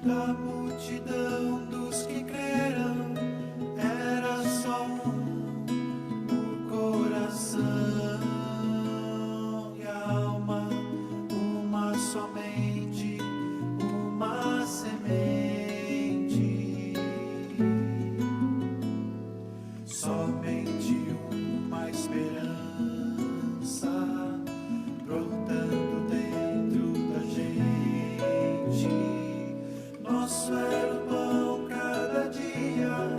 Da multidão dos que creram, era só o coração e a alma, uma somente, uma semente, somente uma esperança brotando dentro da gente. Nosso era o pão cada dia,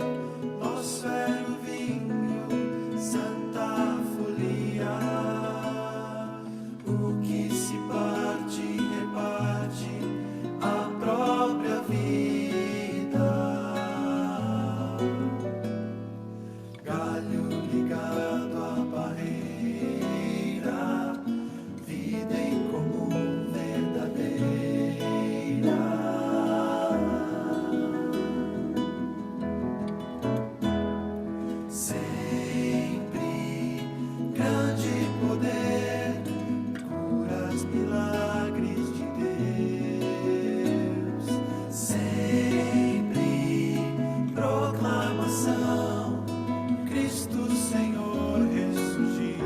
nosso era o vinho, santa folia. O que se parte, reparte a própria vida. Galho ligado à barreira, vida em comum verdadeira. Sempre grande poder, curas, milagres de Deus. Sempre proclamação, Cristo Senhor ressurgiu.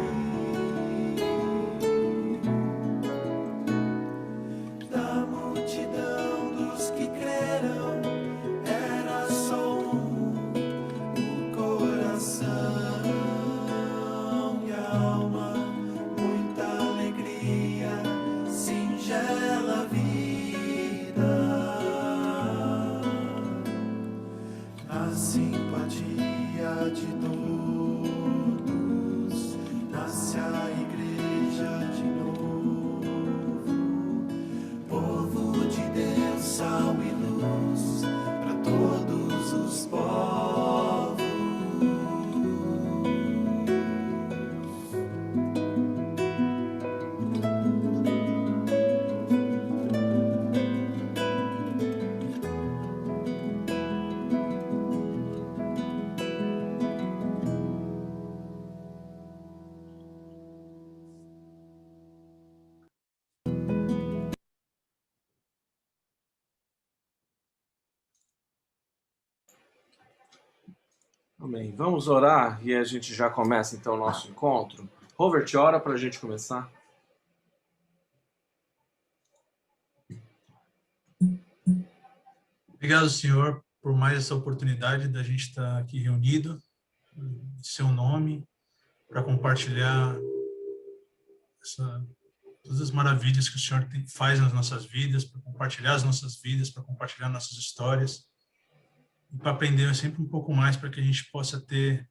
Da multidão dos que creram, era só o coração e a alma, muita alegria, singela vida. Na simpatia de todos, nasce a igreja de novo. Povo de Deus, sal e luz, para todos os povos. Amém. Vamos orar e a gente já começa então o nosso encontro. Robert, ora para a gente começar. Obrigado, Senhor, por mais essa oportunidade da gente estar aqui reunido, em seu nome, para compartilhar todas as maravilhas que o Senhor faz nas nossas vidas, para compartilhar as nossas vidas, para compartilhar nossas histórias, e para aprender sempre um pouco mais, para que a gente possa ter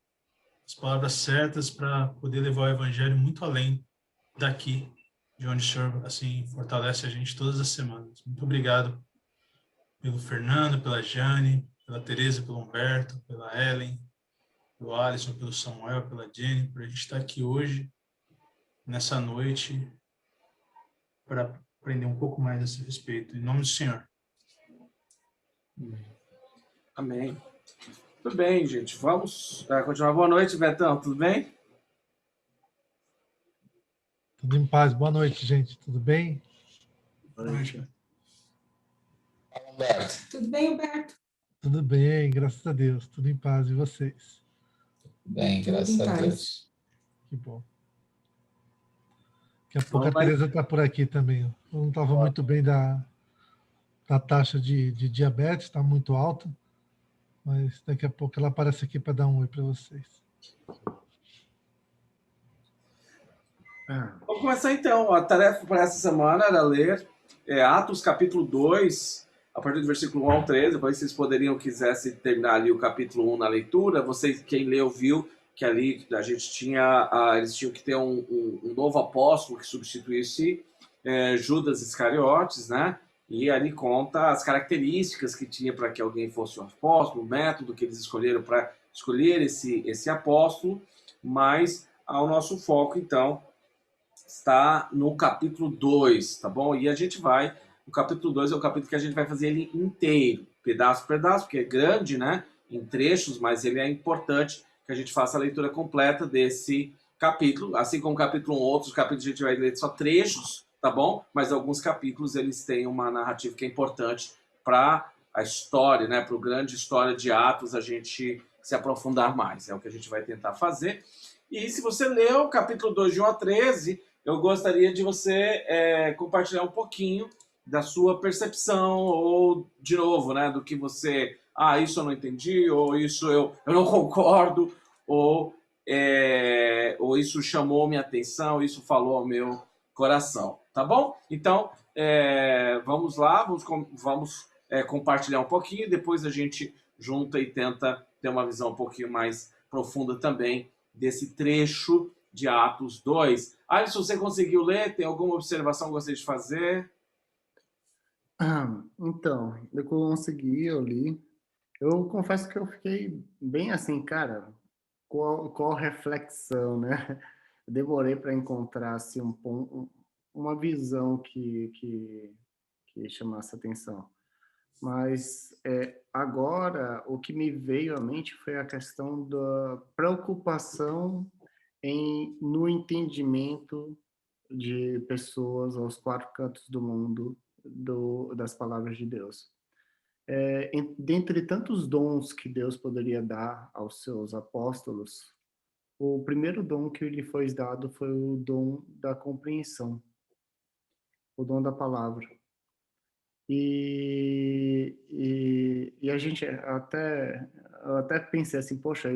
as palavras certas para poder levar o Evangelho muito além daqui, de onde o Senhor assim fortalece a gente todas as semanas. Muito obrigado pelo Fernando, pela Jane, pela Tereza, pelo Humberto, pela Ellen, pelo Alisson, pelo Samuel, pela Jenny, por a gente estar aqui hoje, nessa noite, para aprender um pouco mais a esse respeito. Em nome do Senhor. Amém. Tudo bem, gente. Vamos continuar. Boa noite, Betão. Tudo bem? Tudo em paz. Boa noite, gente. Tudo bem? Boa noite. Humberto. Tudo bem, Humberto? Tudo bem, graças a Deus. Tudo em paz. E vocês? Bem, graças a Deus. Que bom. Daqui a pouco a Tereza está por aqui também. Eu não estava muito bem da taxa de diabetes, está muito alta. Mas daqui a pouco ela aparece aqui para dar um oi para vocês. Vamos começar então. A tarefa para essa semana era ler Atos capítulo 2, a partir do versículo 1 ao 13. Depois vocês poderiam, quisessem terminar ali o capítulo 1 na leitura. Vocês, quem leu, viu que ali a gente tinha, eles tinham que ter um novo apóstolo que substituísse Judas Iscariotes, né? E ali conta as características que tinha para que alguém fosse um apóstolo, o método que eles escolheram para escolher esse apóstolo, mas o nosso foco, então, está no capítulo 2, tá bom? E a gente vai, o capítulo 2 é o capítulo que a gente vai fazer ele inteiro, pedaço por pedaço, porque é grande, né? Em trechos, mas ele é importante que a gente faça a leitura completa desse capítulo, assim como o capítulo 1, outros capítulos a gente vai ler só trechos, tá bom? Mas alguns capítulos, eles têm uma narrativa que é importante para a história, né, para o grande história de Atos, a gente se aprofundar mais. É o que a gente vai tentar fazer. E se você leu o capítulo 2, de 1 a 13, eu gostaria de você compartilhar um pouquinho da sua percepção, ou, de novo, né, do que você... isso eu não entendi, ou isso eu não concordo, ou isso chamou minha atenção, isso falou ao meu coração, tá bom? Então, vamos lá, vamos compartilhar um pouquinho, depois a gente junta e tenta ter uma visão um pouquinho mais profunda também desse trecho de Atos 2. Alisson, você conseguiu ler? Tem alguma observação que gostaria de fazer? Então, eu consegui, eu li. Eu confesso que eu fiquei bem assim, cara, qual reflexão, né? Eu demorei para encontrar assim, uma visão que chamasse atenção. Mas agora, o que me veio à mente foi a questão da preocupação no entendimento de pessoas aos 4 cantos do mundo das palavras de Deus. Dentre tantos dons que Deus poderia dar aos seus apóstolos, o primeiro dom que lhe foi dado foi o dom da compreensão, o dom da palavra. E a gente eu até pensei assim, poxa,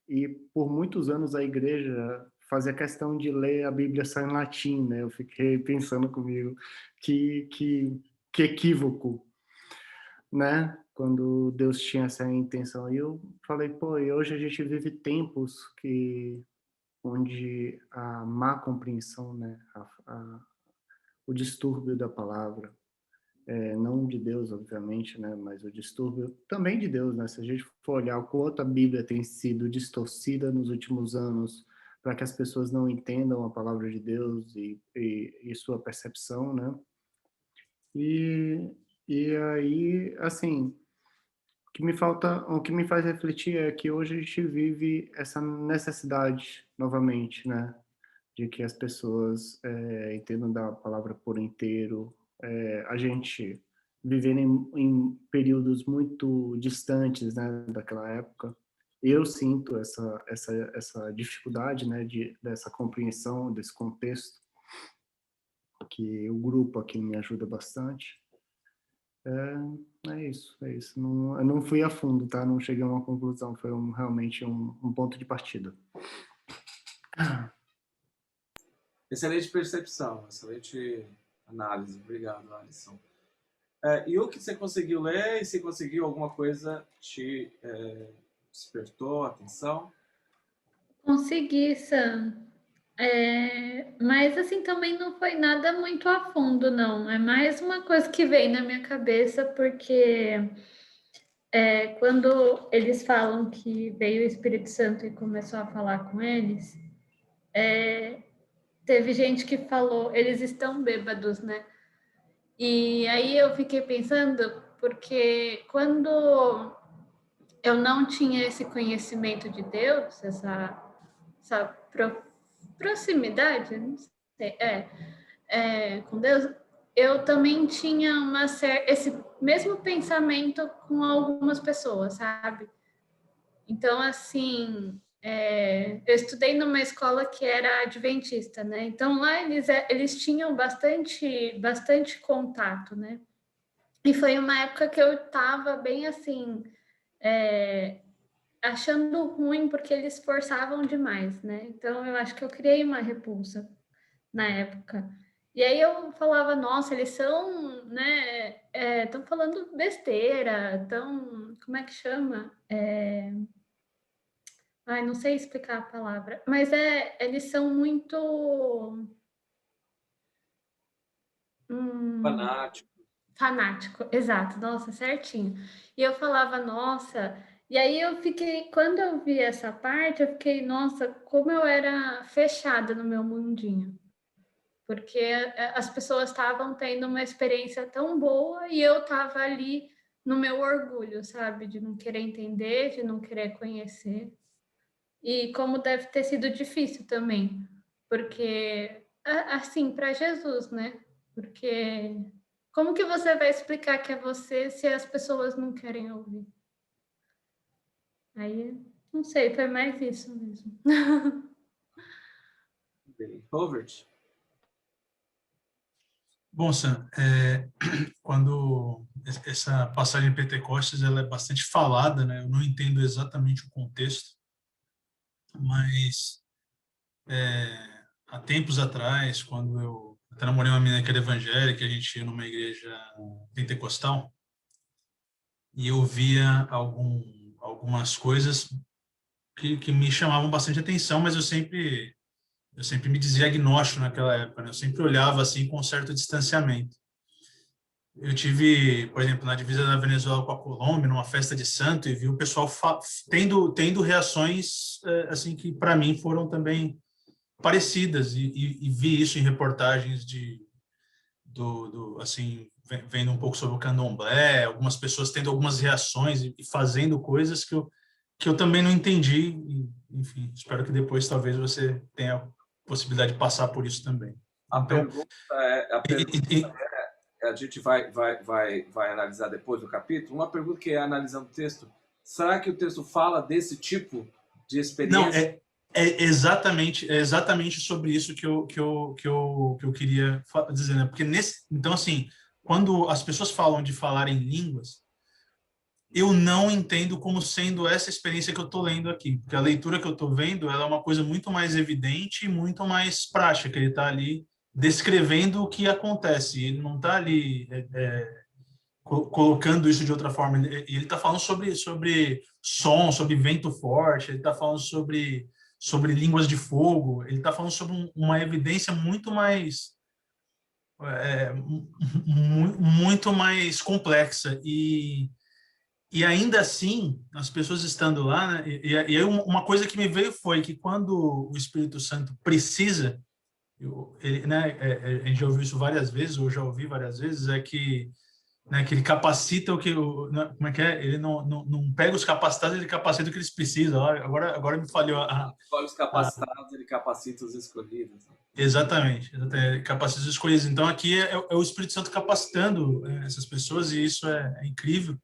e por muitos anos a igreja fazia questão de ler a Bíblia só em latim, né? Eu fiquei pensando comigo, que equívoco, né? Quando Deus tinha essa intenção. E eu falei, pô, e hoje a gente vive tempos onde a má compreensão, né? O distúrbio da palavra, não de Deus, obviamente, né? Mas o distúrbio também de Deus, né? Se a gente for olhar o quanto a Bíblia tem sido distorcida nos últimos anos para que as pessoas não entendam a palavra de Deus e sua percepção, né? E aí, assim, o que me faz refletir é que hoje a gente vive essa necessidade novamente, né? De que as pessoas entendam da palavra por inteiro. A gente vivendo em períodos muito distantes, né, daquela época, eu sinto essa dificuldade, né, dessa compreensão desse contexto, que o grupo aqui me ajuda bastante. É isso. Eu não fui a fundo, tá? Não cheguei a uma conclusão, foi realmente um ponto de partida. Excelente percepção, excelente análise. Obrigado, Alisson. E o que você conseguiu ler? E se conseguiu, alguma coisa te despertou a atenção? Consegui, Sam. Mas assim, também não foi nada muito a fundo, não. É mais uma coisa que veio na minha cabeça, porque quando eles falam que veio o Espírito Santo e começou a falar com eles, teve gente que falou, eles estão bêbados, né? E aí eu fiquei pensando, porque quando eu não tinha esse conhecimento de Deus, essa proximidade, não sei, com Deus, eu também tinha esse mesmo pensamento com algumas pessoas, sabe? Então, assim, eu estudei numa escola que era adventista, né? Então, lá eles tinham bastante contato, né? E foi uma época que eu estava bem assim, achando ruim porque eles forçavam demais, né? Então eu acho que eu criei uma repulsa na época. E aí eu falava, nossa, eles são, né? Estão falando besteira, como é que chama? Ai, não sei explicar a palavra, mas eles são muito Fanático. fanático, exato, nossa, certinho. E eu falava, nossa, e aí quando eu vi essa parte, eu fiquei, nossa, como eu era fechada no meu mundinho. Porque as pessoas estavam tendo uma experiência tão boa e eu estava ali no meu orgulho, sabe? De não querer entender, de não querer conhecer. E como deve ter sido difícil também, porque, assim, para Jesus, né? Porque Como que você vai explicar que é você se as pessoas não querem ouvir? Aí, não sei, foi mais isso mesmo. Bem, Robert? Bom, Sam, quando essa passagem de Pentecostes ela é bastante falada, né? Eu não entendo exatamente o contexto, mas há tempos atrás, quando eu até namorei uma menina que era evangélica, a gente ia numa igreja pentecostal e eu via algumas coisas que me chamavam bastante atenção, mas eu sempre me dizia agnóstico naquela época, né? Eu sempre olhava assim com um certo distanciamento. Eu tive, por exemplo, na divisa da Venezuela com a Colômbia, numa festa de santo, e vi o pessoal tendo reações assim que para mim foram também parecidas, e vi isso em reportagens assim, vendo um pouco sobre o candomblé, algumas pessoas tendo algumas reações e fazendo coisas que eu também não entendi, e, enfim, espero que depois talvez você tenha a possibilidade de passar por isso também. A Então, pergunta a gente vai analisar depois do capítulo. Uma pergunta que é analisando o texto: será que o texto fala desse tipo de experiência? não, é exatamente sobre isso que eu queria dizer, né? Porque então assim, quando as pessoas falam de falar em línguas, eu não entendo como sendo essa experiência que eu estou lendo aqui, porque a leitura que eu estou vendo ela é uma coisa muito mais evidente e muito mais prática. Ele está ali descrevendo o que acontece, ele não está ali colocando isso de outra forma. Ele está falando sobre som, sobre vento forte, ele está falando sobre línguas de fogo, ele está falando sobre uma evidência muito mais muito mais complexa, e ainda assim, as pessoas estando lá, né, e aí uma coisa que me veio foi que quando o Espírito Santo precisa, né, a gente já ouviu isso várias vezes, ou já ouvi várias vezes, né, que ele capacita como é que é? Ele não pega os capacitados, ele capacita o que eles precisam. Agora me falhou Escolhe os capacitados, ele capacita os escolhidos. Exatamente, capacita os escolhidos. Então aqui é o Espírito Santo capacitando essas pessoas, e isso é incrível.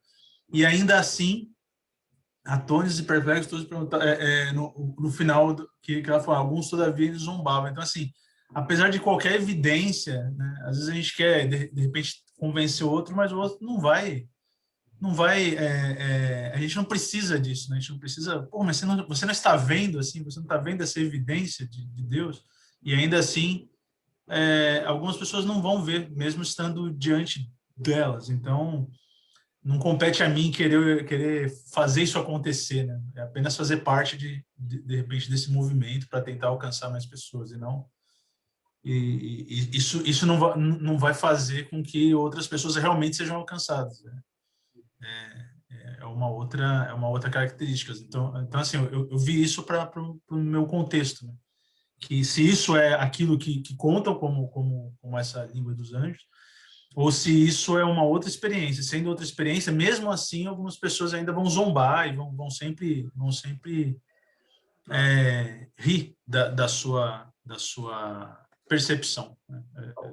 E ainda assim, atônitos e perplexos, todos perguntaram, no final, que ela falou, alguns todavia eles zombavam. Então, assim, apesar de qualquer evidência, né, às vezes a gente quer, de repente, convencer o outro, mas o outro não vai, a gente não precisa disso, né? A gente não precisa, pô, mas você não está vendo, assim, você não está vendo essa evidência de Deus, e ainda assim, algumas pessoas não vão ver, mesmo estando diante delas. Então, não compete a mim querer fazer isso acontecer, né? É apenas fazer parte de repente desse movimento para tentar alcançar mais pessoas, e isso não vai fazer com que outras pessoas realmente sejam alcançadas, né? É uma outra característica. Então assim, eu vi isso para o meu contexto, né? Que se isso é aquilo que contam como essa língua dos anjos, ou se isso é uma outra experiência. Sendo outra experiência, mesmo assim, algumas pessoas ainda vão zombar e vão sempre rir da sua percepção, né?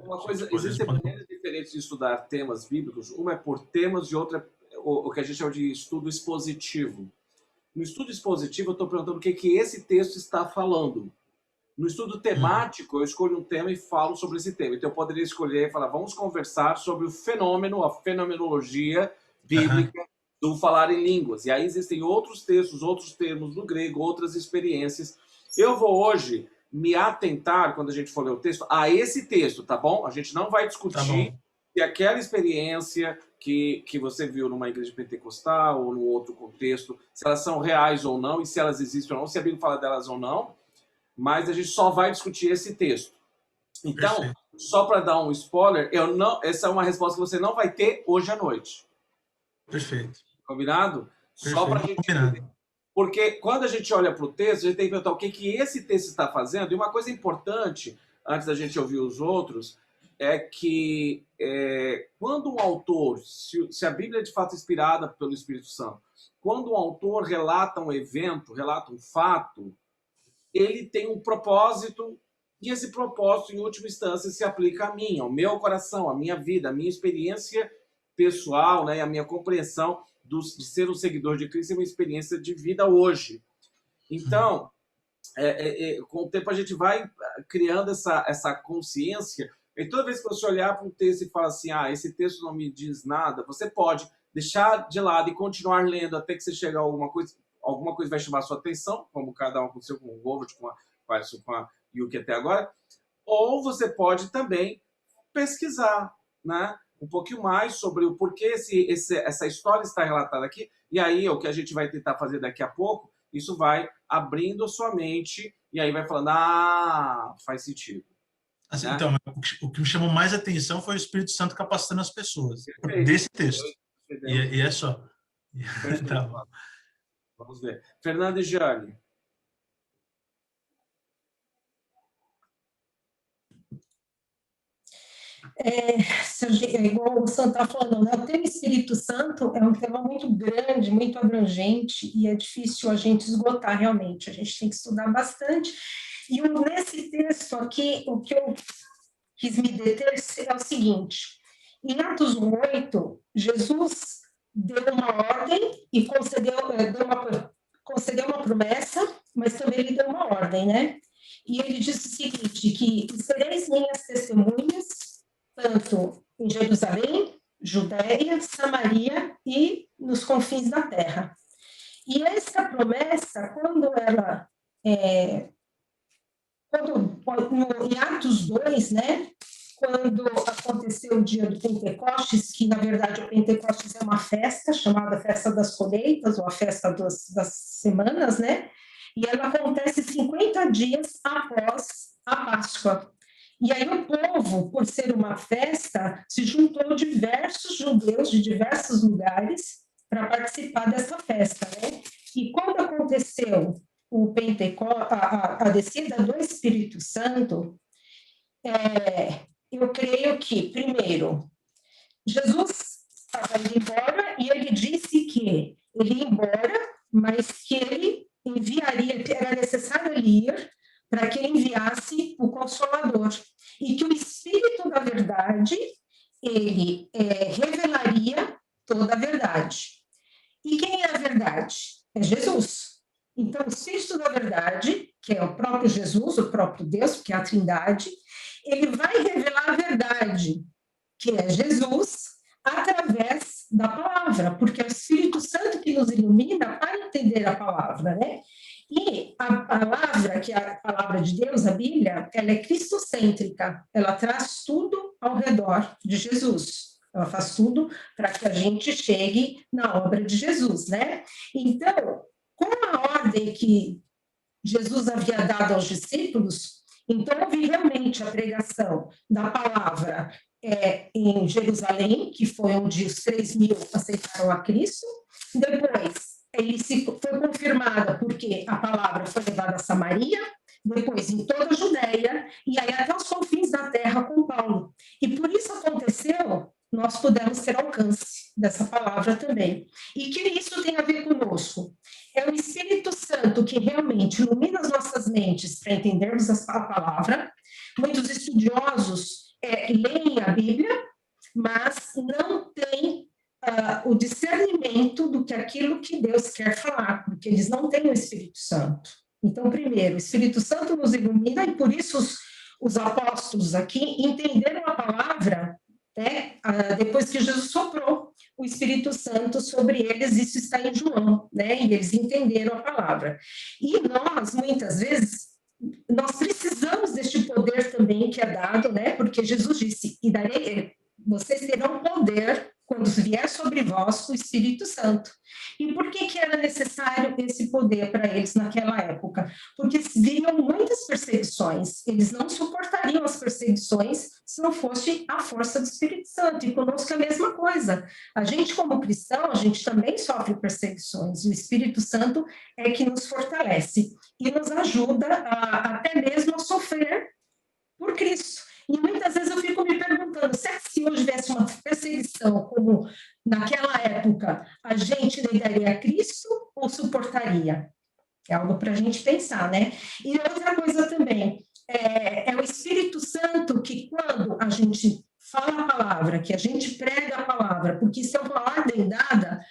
Uma coisa, existem maneiras diferentes de estudar temas bíblicos. Uma é por temas e outra é o que a gente chama de estudo expositivo. No estudo expositivo, eu estou perguntando o que esse texto está falando. No estudo temático, eu escolho um tema e falo sobre esse tema. Então, eu poderia escolher e falar, vamos conversar sobre o fenômeno, a fenomenologia bíblica do falar em línguas. E aí existem outros textos, outros termos no grego, outras experiências. Eu vou hoje me atentar, quando a gente for ler o texto, a esse texto, tá bom? A gente não vai discutir se aquela experiência que você viu numa igreja pentecostal ou num outro contexto, se elas são reais ou não, e se elas existem ou não, se a Bíblia fala delas ou não, mas a gente só vai discutir esse texto. Então, perfeito. Só para dar um spoiler, essa é uma resposta que você não vai ter hoje à noite. Perfeito. Combinado? Perfeito. Só para a gente entender. Porque quando a gente olha para o texto, a gente tem que perguntar o que esse texto está fazendo. E uma coisa importante, antes da gente ouvir os outros, é que quando um autor, se a Bíblia é de fato inspirada pelo Espírito Santo, quando um autor relata um evento, relata um fato, ele tem um propósito E esse propósito, em última instância, se aplica a mim, ao meu coração, à minha vida, à minha experiência pessoal, né, e a minha compreensão de ser um seguidor de Cristo, é uma experiência de vida hoje. Então, com o tempo a gente vai criando essa consciência, e toda vez que você olhar para um texto e falar assim, esse texto não me diz nada, você pode deixar de lado e continuar lendo até que você chegar a alguma coisa vai chamar a sua atenção, como cada um aconteceu com o Govert, com a Yuki até agora, ou você pode também pesquisar, né, um pouquinho mais sobre o porquê essa história está relatada aqui, e aí o que a gente vai tentar fazer daqui a pouco, isso vai abrindo a sua mente, e aí vai falando, faz sentido. Assim, né? Então, o que me chamou mais atenção foi o Espírito Santo capacitando as pessoas, Perfeito. desse texto. E é só. Tá bom. Vamos ver. Fernanda e Jane. Igual o Santo está falando, né? O tema Espírito Santo é um tema muito grande, muito abrangente, e é difícil a gente esgotar realmente. A gente tem que estudar bastante. E nesse texto aqui, o que eu quis me deter é o seguinte: em Atos 1:8, Jesus deu uma ordem e concedeu uma promessa, mas também ele deu uma ordem, né? E ele disse o seguinte, que sereis minhas testemunhas, tanto em Jerusalém, Judéia, Samaria e nos confins da terra. E essa promessa, em Atos 2, né, quando aconteceu o dia do Pentecostes, que na verdade o Pentecostes é uma festa chamada Festa das Colheitas, ou a Festa das Semanas, né, e ela acontece 50 dias após a Páscoa. E aí o povo, por ser uma festa, se juntou diversos judeus de diversos lugares para participar dessa festa, né? E quando aconteceu o Pentecostes, a descida do Espírito Santo, eu creio que, primeiro, Jesus estava indo embora e ele disse que ele ia embora, mas que ele enviaria, era necessário ele ir para que ele enviasse o Consolador. E que o Espírito da Verdade, ele revelaria toda a verdade. E quem é a verdade? É Jesus. Então, o Espírito da Verdade, que é o próprio Jesus, o próprio Deus, que é a Trindade, ele vai revelar a verdade, que é Jesus, através da palavra, porque é o Espírito Santo que nos ilumina para entender a palavra, né? E a palavra, que é a palavra de Deus, a Bíblia, ela é cristocêntrica, ela traz tudo ao redor de Jesus, ela faz tudo para que a gente chegue na obra de Jesus, né? Então, com a ordem que Jesus havia dado aos discípulos, então houve realmente a pregação da palavra em Jerusalém, que foi onde os 3.000 aceitaram a Cristo. Depois, foi confirmada porque a palavra foi levada a Samaria, depois em toda a Judéia, e aí até os confins da terra com Paulo. E por isso aconteceu, nós pudemos ter alcance dessa palavra também. E que isso tem a ver conosco? É o Espírito Santo que realmente ilumina as nossas mentes para entendermos a palavra. Muitos estudiosos leem a Bíblia, mas não têm o discernimento do que aquilo que Deus quer falar, porque eles não têm o Espírito Santo. Então, primeiro, o Espírito Santo nos ilumina e por isso os apóstolos aqui entenderam a palavra, né, depois que Jesus soprou o Espírito Santo sobre eles, isso está em João, né, e eles entenderam a palavra. E nós, muitas vezes, nós precisamos deste poder também que é dado, né, porque Jesus disse, vocês terão poder quando vier sobre vós o Espírito Santo. E por que era necessário esse poder para eles naquela época? Porque viriam muitas perseguições, eles não suportariam as perseguições se não fosse a força do Espírito Santo, e conosco é a mesma coisa. A gente, como cristão, a gente também sofre perseguições, e o Espírito Santo é que nos fortalece e nos ajuda até mesmo a sofrer por Cristo. E muitas vezes eu fico me perguntando, será que se hoje tivesse uma perseguição como naquela época, a gente negaria Cristo ou suportaria? É algo para a gente pensar, né? E outra coisa também, é o Espírito Santo que, quando a gente fala a palavra, que a gente prega a palavra, porque isso é uma ordem dada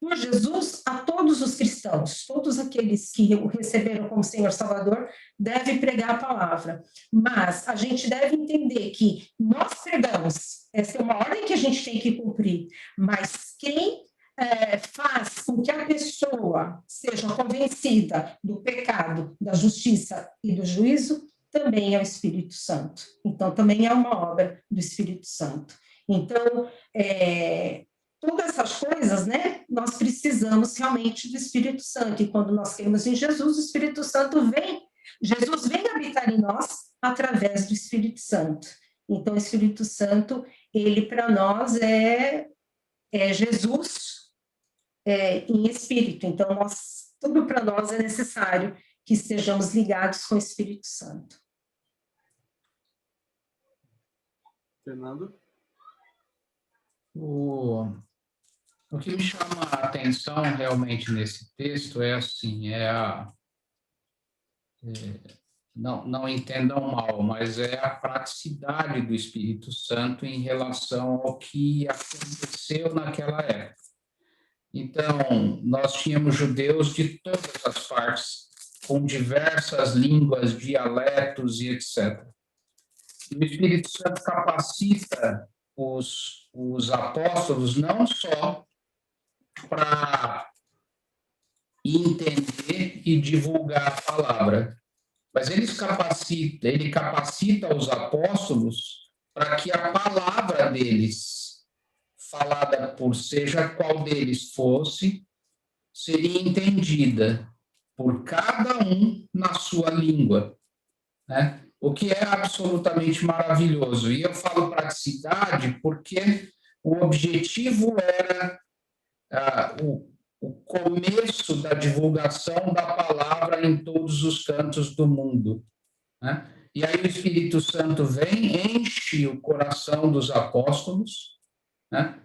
por Jesus a todos os cristãos, todos aqueles que o receberam como Senhor Salvador, devem pregar a palavra. Mas a gente deve entender que nós pregamos, essa é uma ordem que a gente tem que cumprir, mas quem faz com que a pessoa seja convencida do pecado, da justiça e do juízo, também é o Espírito Santo. Então, também é uma obra do Espírito Santo. Então, todas essas coisas, né, nós precisamos realmente do Espírito Santo. E quando nós cremos em Jesus, o Espírito Santo vem, Jesus vem habitar em nós através do Espírito Santo. Então, o Espírito Santo, ele para nós é Jesus em espírito. Então, tudo para nós é necessário que estejamos ligados com o Espírito Santo. Fernando? O que me chama a atenção realmente nesse texto é assim, não entendam mal, mas é a praticidade do Espírito Santo em relação ao que aconteceu naquela época. Então, nós tínhamos judeus de todas as partes, com diversas línguas, dialetos e etc. E o Espírito Santo capacita os apóstolos não só para entender e divulgar a palavra, mas ele capacita os apóstolos para que a palavra deles, falada por seja qual deles fosse, seria entendida por cada um na sua língua, né? O que é absolutamente maravilhoso. E eu falo praticidade porque o objetivo era o começo da divulgação da palavra em todos os cantos do mundo, né? E aí o Espírito Santo vem, enche o coração dos apóstolos, né?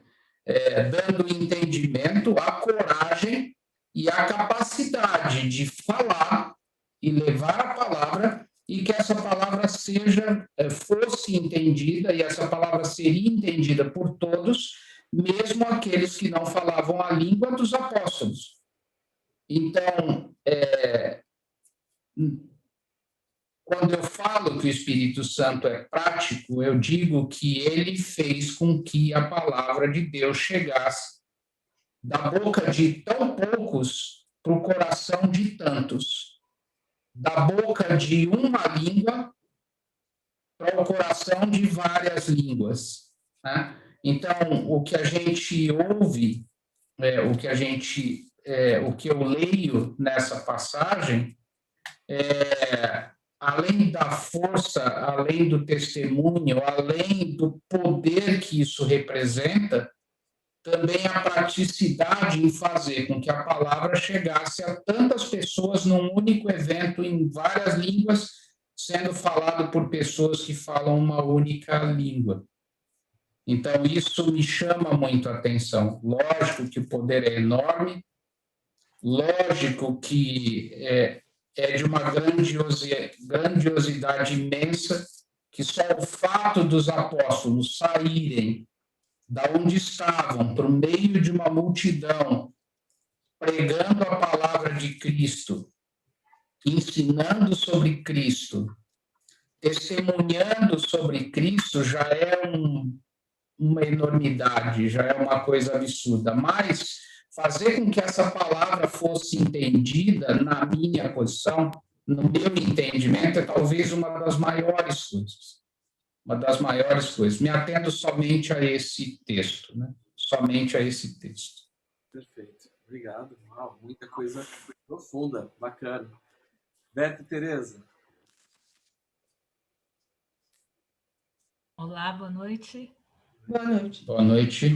Dando entendimento, a coragem e a capacidade de falar e levar a palavra, e que essa palavra fosse entendida, e essa palavra seria entendida por todos, mesmo aqueles que não falavam a língua dos apóstolos. Então, quando eu falo que o Espírito Santo é prático, eu digo que ele fez com que a palavra de Deus chegasse da boca de tão poucos para o coração de tantos, da boca de uma língua para o coração de várias línguas, né? Então, o que a gente ouve, o que eu leio nessa passagem, além da força, além do testemunho, além do poder que isso representa, também a praticidade em fazer com que a palavra chegasse a tantas pessoas num único evento, em várias línguas, sendo falado por pessoas que falam uma única língua. Então, isso me chama muito a atenção. Lógico que o poder é enorme, lógico que é de uma grandiosidade imensa, que só o fato dos apóstolos saírem da onde estavam para o meio de uma multidão, pregando a palavra de Cristo, ensinando sobre Cristo, testemunhando sobre Cristo, já é uma enormidade, já é uma coisa absurda. Mas fazer com que essa palavra fosse entendida na minha posição, no meu entendimento, é talvez uma das maiores coisas. Uma das maiores coisas. Me atendo somente a esse texto, né? Somente a esse texto. Perfeito. Obrigado. Uau, muita coisa profunda, bacana. Beto e Tereza. Olá, boa noite. Boa noite. Boa noite.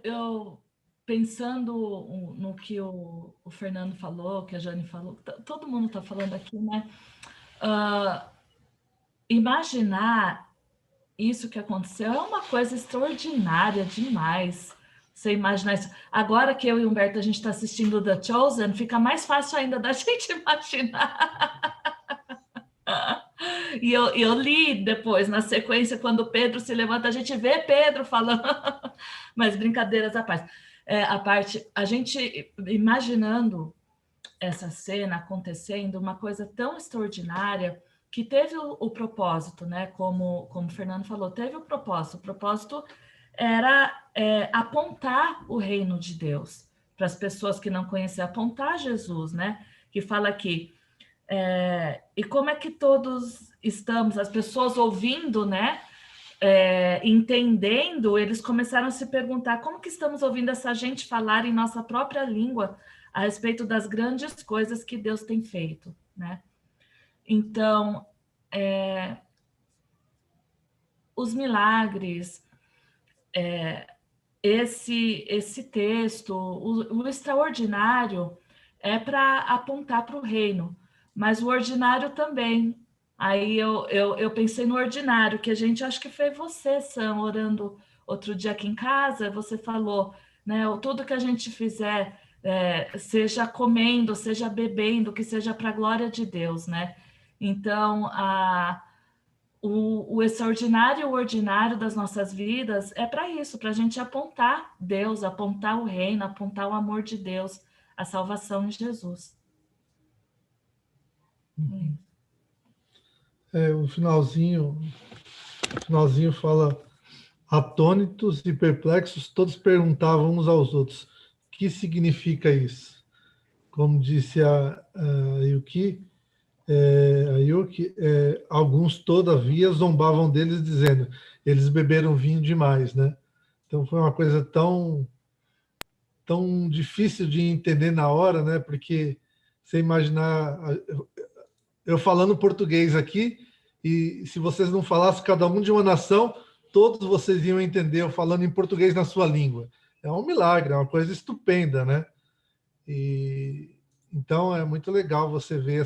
Eu pensando no que o Fernando falou, que a Jane falou, todo mundo está falando aqui, né? Imaginar isso que aconteceu é uma coisa extraordinária demais, Você imaginar isso. Agora que eu e o Humberto, a gente está assistindo The Chosen, fica mais fácil ainda da gente imaginar. E eu li depois, na sequência, quando Pedro se levanta, a gente vê Pedro falando. Mas brincadeiras à parte. A gente imaginando essa cena acontecendo, uma coisa tão extraordinária, que teve o propósito, né? Como o Fernando falou, teve o propósito. O propósito era apontar o reino de Deus para as pessoas que não conheciam, apontar Jesus, né? Que fala aqui. E como é que todos estamos, as pessoas ouvindo, né? Entendendo, eles começaram a se perguntar como que estamos ouvindo essa gente falar em nossa própria língua a respeito das grandes coisas que Deus tem feito, né? Então, os milagres, esse texto, o extraordinário é para apontar para o reino, mas o ordinário também. Aí eu pensei no ordinário, que a gente, acho que foi você, Sam, orando outro dia aqui em casa, você falou, né, tudo que a gente fizer, seja comendo, seja bebendo, que seja para a glória de Deus, né? Então, o extraordinário e o ordinário das nossas vidas é para isso, para a gente apontar Deus, apontar o reino, apontar o amor de Deus, a salvação em Jesus. O finalzinho fala: atônitos e perplexos, todos perguntavam uns aos outros: o que significa isso? Como disse a Yuki, alguns, todavia, zombavam deles, dizendo: eles beberam vinho demais, né? Então foi uma coisa tão difícil de entender na hora, né? Porque você imaginar eu falando português aqui, e se vocês não falassem cada um de uma nação, todos vocês iam entender eu falando em português na sua língua. É um milagre, é uma coisa estupenda, né? E então é muito legal você ver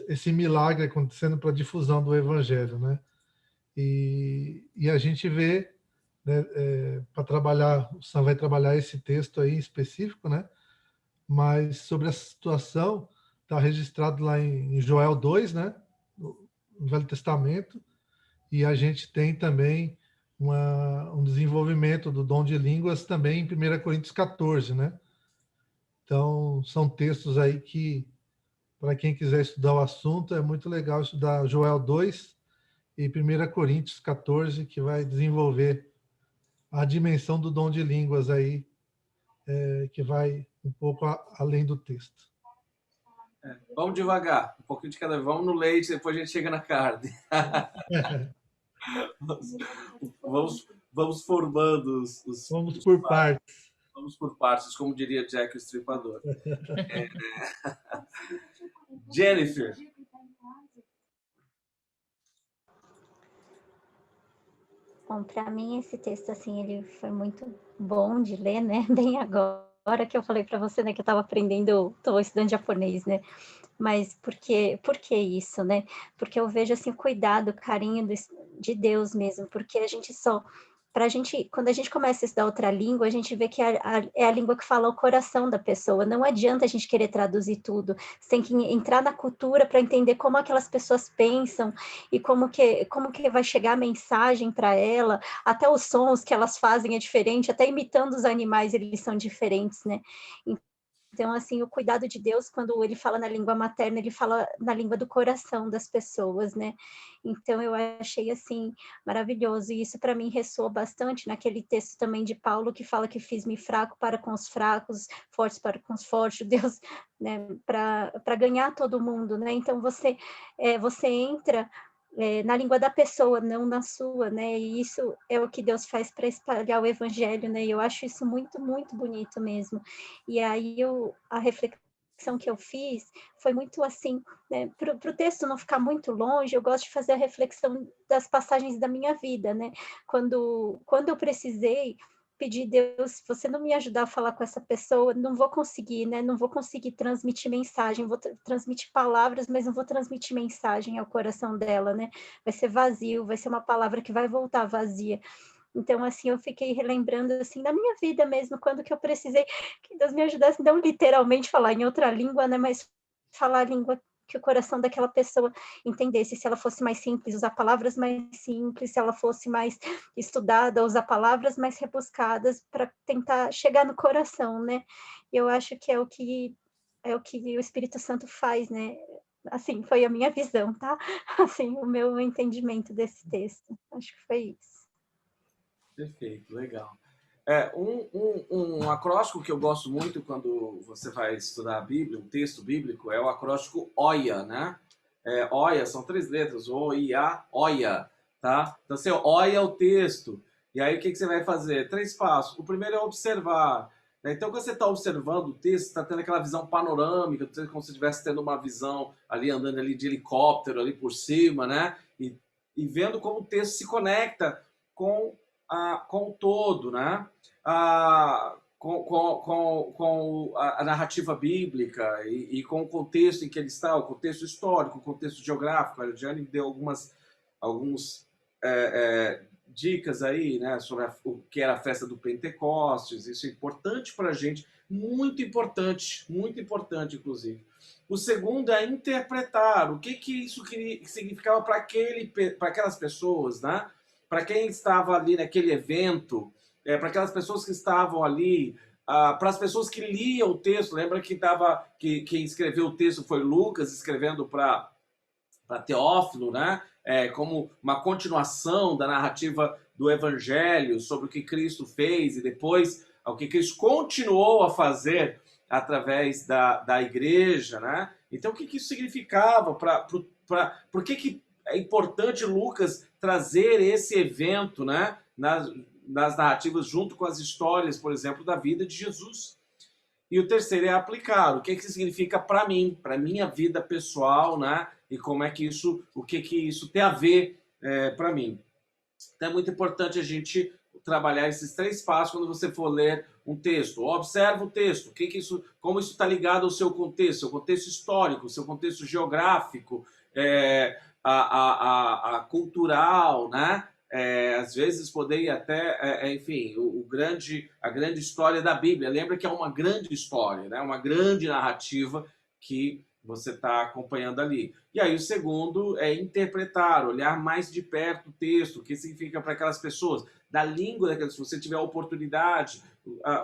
esse milagre acontecendo para a difusão do evangelho, né? E a gente vê, né, para trabalhar, o Sam vai trabalhar esse texto aí em específico, né? Mas sobre essa situação, está registrado lá em Joel 2, né? No Velho Testamento, e a gente tem também um desenvolvimento do dom de línguas também em 1 Coríntios 14, né? Então, são textos aí que, para quem quiser estudar o assunto, é muito legal estudar Joel 2 e 1 Coríntios 14, que vai desenvolver a dimensão do dom de línguas aí, que vai um pouco além do texto. Vamos devagar, um pouquinho de cada vez. Vamos no leite, depois a gente chega na carne. Vamos formando os... Vamos por partes. Vamos por partes, como diria Jack o Estripador. Jennifer. Bom, para mim esse texto assim ele foi muito bom de ler, né? Bem agora que eu falei para você, né, que eu estava aprendendo, estou estudando japonês, né? Mas por que isso, né? Porque eu vejo assim o cuidado, o carinho de Deus mesmo, porque quando a gente começa a estudar outra língua, a gente vê que é a língua que fala o coração da pessoa. Não adianta a gente querer traduzir tudo. Você tem que entrar na cultura para entender como aquelas pessoas pensam e como que vai chegar a mensagem para ela. Até os sons que elas fazem é diferente, até imitando os animais, eles são diferentes, né? Então, assim, o cuidado de Deus, quando ele fala na língua materna, ele fala na língua do coração das pessoas, né? Então, eu achei, assim, maravilhoso. E isso, para mim, ressoa bastante naquele texto também de Paulo, que fala que fiz-me fraco para com os fracos, fortes para com os fortes, Deus, né? Para ganhar todo mundo, né? Então, você entra... na língua da pessoa, não na sua, né? E isso é o que Deus faz para espalhar o evangelho, né? E eu acho isso muito, muito bonito mesmo. E aí a reflexão que eu fiz foi muito assim, né? Para o texto não ficar muito longe, eu gosto de fazer a reflexão das passagens da minha vida, né? Quando eu precisei pedir, Deus, se você não me ajudar a falar com essa pessoa, não vou conseguir, né? Não vou conseguir transmitir mensagem, vou transmitir palavras, mas não vou transmitir mensagem ao coração dela, né? Vai ser vazio, vai ser uma palavra que vai voltar vazia. Então, assim, eu fiquei relembrando, assim, da minha vida mesmo, quando que eu precisei que Deus me ajudasse, não literalmente falar em outra língua, né, mas falar a língua que o coração daquela pessoa entendesse. Se ela fosse mais simples, usar palavras mais simples, se ela fosse mais estudada, usar palavras mais rebuscadas para tentar chegar no coração, né? Eu acho que é o que o Espírito Santo faz, né? Assim, foi a minha visão, tá? Assim, o meu entendimento desse texto. Acho que foi isso. Perfeito, legal. Um acróstico que eu gosto muito quando você vai estudar a Bíblia, um texto bíblico, é o acróstico OIA, né? OIA, são 3 letras, O-I-A, OIA, tá? Então você OIA o texto, e aí o que você vai fazer? 3 passos. O primeiro é observar. Né? Então, quando você está observando o texto, você está tendo aquela visão panorâmica, como se estivesse tendo uma visão ali, andando ali de helicóptero, ali por cima, né? E vendo como o texto se conecta com o todo, né? Com a narrativa bíblica e com o contexto em que ele está, o contexto histórico, o contexto geográfico. A Jane deu alguns dicas aí, né, sobre o que era a festa do Pentecostes. Isso é importante para a gente, muito importante, inclusive. O segundo é interpretar o que isso significava para aquelas pessoas, né? Para quem estava ali naquele evento, para aquelas pessoas que estavam ali, para as pessoas que liam o texto. Lembra que quem escreveu o texto foi Lucas, escrevendo para Teófilo, né? Como uma continuação da narrativa do Evangelho sobre o que Cristo fez e depois o que Cristo continuou a fazer através da igreja, né? Então, o que isso significava? Por que é importante Lucas trazer esse evento, né, nas narrativas junto com as histórias, por exemplo, da vida de Jesus? E o terceiro é aplicar. O que significa para mim, para minha vida pessoal, né? E como é que o que isso tem a ver para mim? Então é muito importante a gente trabalhar esses 3 passos quando você for ler um texto. Observa o texto, como isso está ligado ao seu contexto histórico, seu contexto geográfico, a cultural, né? Às vezes poder ir até, enfim, a grande história da Bíblia. Lembra que é uma grande história, né? Uma grande narrativa que você está acompanhando ali. E aí o segundo é interpretar, olhar mais de perto o texto, o que significa para aquelas pessoas, da língua daquelas pessoas. Se você tiver a oportunidade,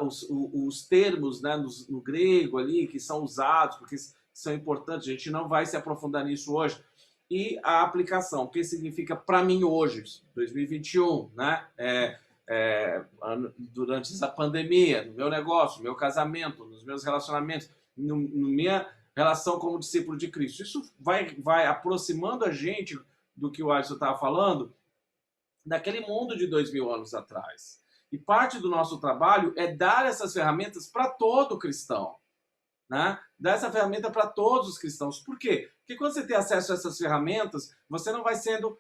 os termos, né, no grego ali que são usados, porque são importantes, a gente não vai se aprofundar nisso hoje. E a aplicação, o que significa para mim hoje, 2021, né? Durante essa pandemia, no meu negócio, no meu casamento, nos meus relacionamentos, na minha relação como discípulo de Cristo. Isso vai aproximando a gente do que o Alisson estava falando, daquele mundo de 2000 anos atrás. E parte do nosso trabalho é dar essas ferramentas para todo cristão. Né? Dar essa ferramenta para todos os cristãos. Por quê? Porque quando você tem acesso a essas ferramentas, você não vai sendo,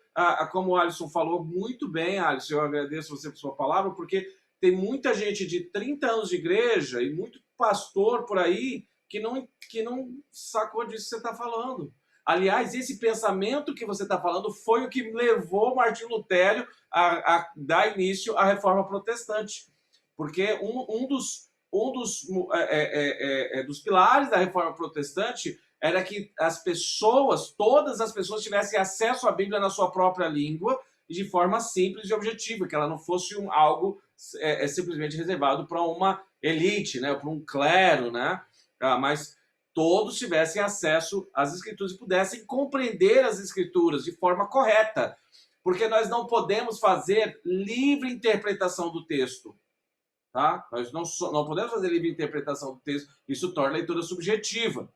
como o Alisson falou muito bem, Alisson, eu agradeço você por sua palavra, porque tem muita gente de 30 anos de igreja e muito pastor por aí que não sacou disso que você está falando. Aliás, esse pensamento que você está falando foi o que levou Martinho Lutero a dar início à Reforma Protestante. Porque um dos pilares da Reforma Protestante era que todas as pessoas tivessem acesso à Bíblia na sua própria língua e de forma simples e objetiva, que ela não fosse algo simplesmente reservado para uma elite, né, para um clero, né, mas todos tivessem acesso às Escrituras e pudessem compreender as Escrituras de forma correta, porque nós não podemos fazer livre interpretação do texto. Tá? Nós não podemos fazer livre interpretação do texto, isso torna a leitura subjetiva.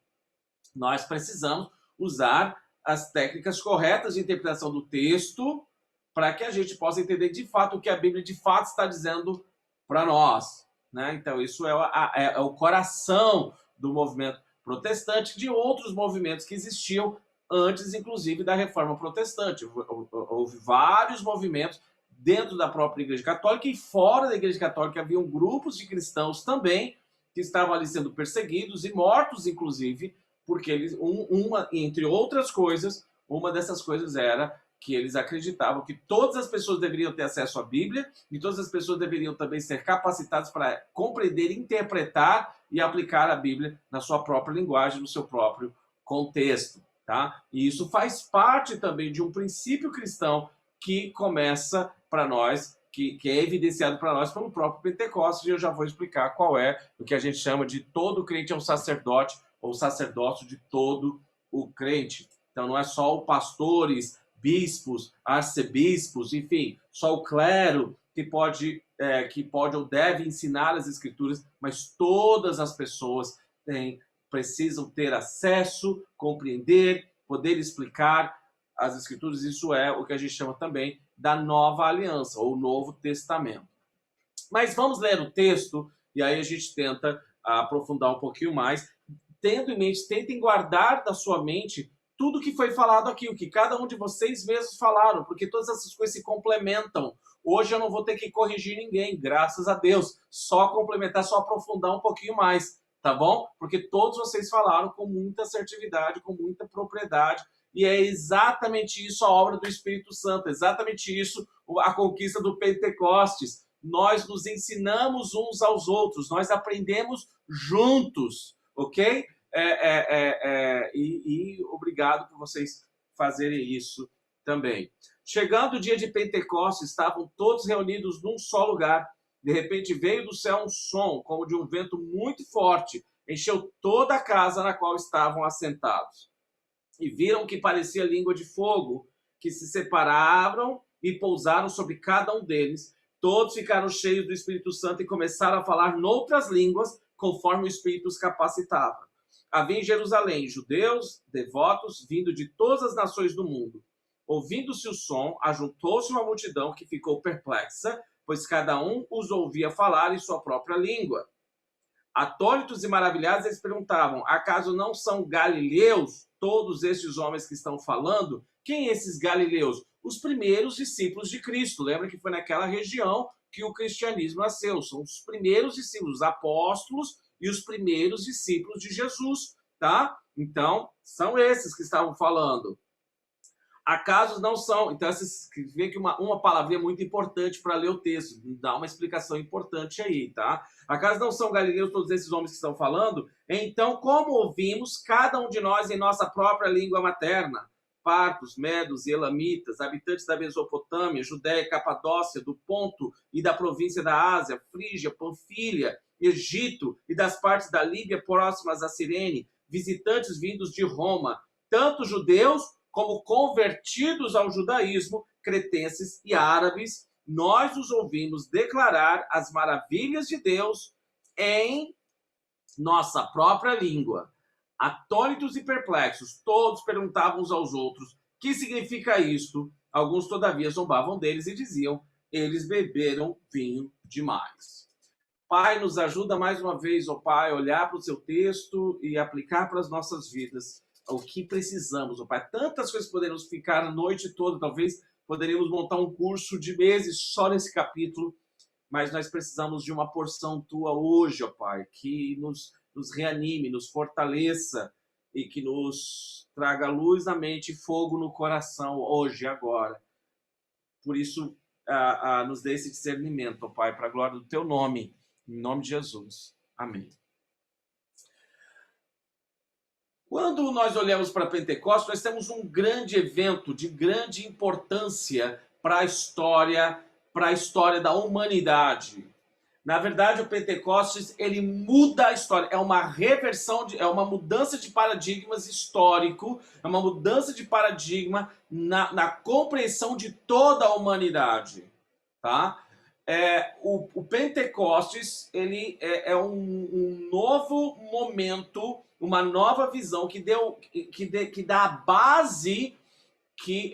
Nós precisamos usar as técnicas corretas de interpretação do texto para que a gente possa entender de fato o que a Bíblia de fato está dizendo para nós. Né? Então, isso é o coração do movimento protestante, de outros movimentos que existiam antes, inclusive, da Reforma Protestante. Houve vários movimentos dentro da própria Igreja Católica e fora da Igreja Católica haviam grupos de cristãos também que estavam ali sendo perseguidos e mortos, inclusive, porque entre outras coisas, uma dessas coisas era que eles acreditavam que todas as pessoas deveriam ter acesso à Bíblia e todas as pessoas deveriam também ser capacitadas para compreender, interpretar e aplicar a Bíblia na sua própria linguagem, no seu próprio contexto, tá? E isso faz parte também de um princípio cristão que começa para nós, que é evidenciado para nós pelo próprio Pentecostes, e eu já vou explicar qual é o que a gente chama de todo crente é um sacerdote, ou sacerdócio de todo o crente. Então não é só os pastores, bispos, arcebispos, enfim, só o clero que pode ou deve ensinar as escrituras, mas todas as pessoas precisam ter acesso, compreender, poder explicar as escrituras. Isso é o que a gente chama também da nova aliança, ou Novo Testamento. Mas vamos ler o texto, e aí a gente tenta aprofundar um pouquinho mais, tendo em mente, tentem guardar da sua mente tudo que foi falado aqui, o que cada um de vocês mesmos falaram, porque todas essas coisas se complementam. Hoje eu não vou ter que corrigir ninguém, graças a Deus. Só complementar, só aprofundar um pouquinho mais, tá bom? Porque todos vocês falaram com muita assertividade, com muita propriedade, e é exatamente isso a obra do Espírito Santo, exatamente isso a conquista do Pentecostes. Nós nos ensinamos uns aos outros, nós aprendemos juntos, ok? E obrigado por vocês fazerem isso também. Chegando o dia de Pentecostes, estavam todos reunidos num só lugar. De repente veio do céu um som, como de um vento muito forte, encheu toda a casa na qual estavam assentados. E viram que parecia língua de fogo, que se separaram e pousaram sobre cada um deles. Todos ficaram cheios do Espírito Santo e começaram a falar noutras línguas, conforme o Espírito os capacitava. Havia em Jerusalém judeus, devotos, vindo de todas as nações do mundo. Ouvindo-se o som, ajuntou-se uma multidão que ficou perplexa, pois cada um os ouvia falar em sua própria língua. Atônitos e maravilhados, eles perguntavam: acaso não são galileus todos estes homens que estão falando? Quem esses galileus? Os primeiros discípulos de Cristo. Lembra que foi naquela região que o cristianismo nasceu. São os primeiros discípulos, os apóstolos e os primeiros discípulos de Jesus, tá? Então, são esses que estavam falando. Acaso não são... Então, vocês veem que uma palavrinha muito importante para ler o texto, dá uma explicação importante aí, tá? Acaso não são galileus todos esses homens que estão falando? Então, como ouvimos, cada um de nós em nossa própria língua materna, partos, medos e elamitas, habitantes da Mesopotâmia, Judéia, Capadócia, do Ponto e da província da Ásia, Frígia, Panfilha, Egito e das partes da Líbia próximas a Cirene, visitantes vindos de Roma, tanto judeus como convertidos ao judaísmo, cretenses e árabes, nós os ouvimos declarar as maravilhas de Deus em nossa própria língua. Atônitos e perplexos, todos perguntavam uns aos outros: que significa isto? Alguns, todavia, zombavam deles e diziam: eles beberam vinho demais. Pai, nos ajuda mais uma vez, ó Pai, a olhar para o seu texto e aplicar para as nossas vidas o que precisamos, ó Pai. Tantas coisas poderemos ficar a noite toda, talvez poderíamos montar um curso de meses só nesse capítulo, mas nós precisamos de uma porção tua hoje, ó Pai, que nos reanime, nos fortaleça e que nos traga luz na mente e fogo no coração hoje e agora. Por isso, nos dê esse discernimento, ó Pai, para a glória do teu nome, em nome de Jesus. Amém. Quando nós olhamos para Pentecostes, nós temos um grande evento de grande importância para a história da humanidade. Na verdade, o Pentecostes, ele muda a história, é uma reversão, é uma mudança de paradigmas histórico, é uma mudança de paradigma na compreensão de toda a humanidade, tá? O Pentecostes, ele é um novo momento, uma nova visão que dá a base, que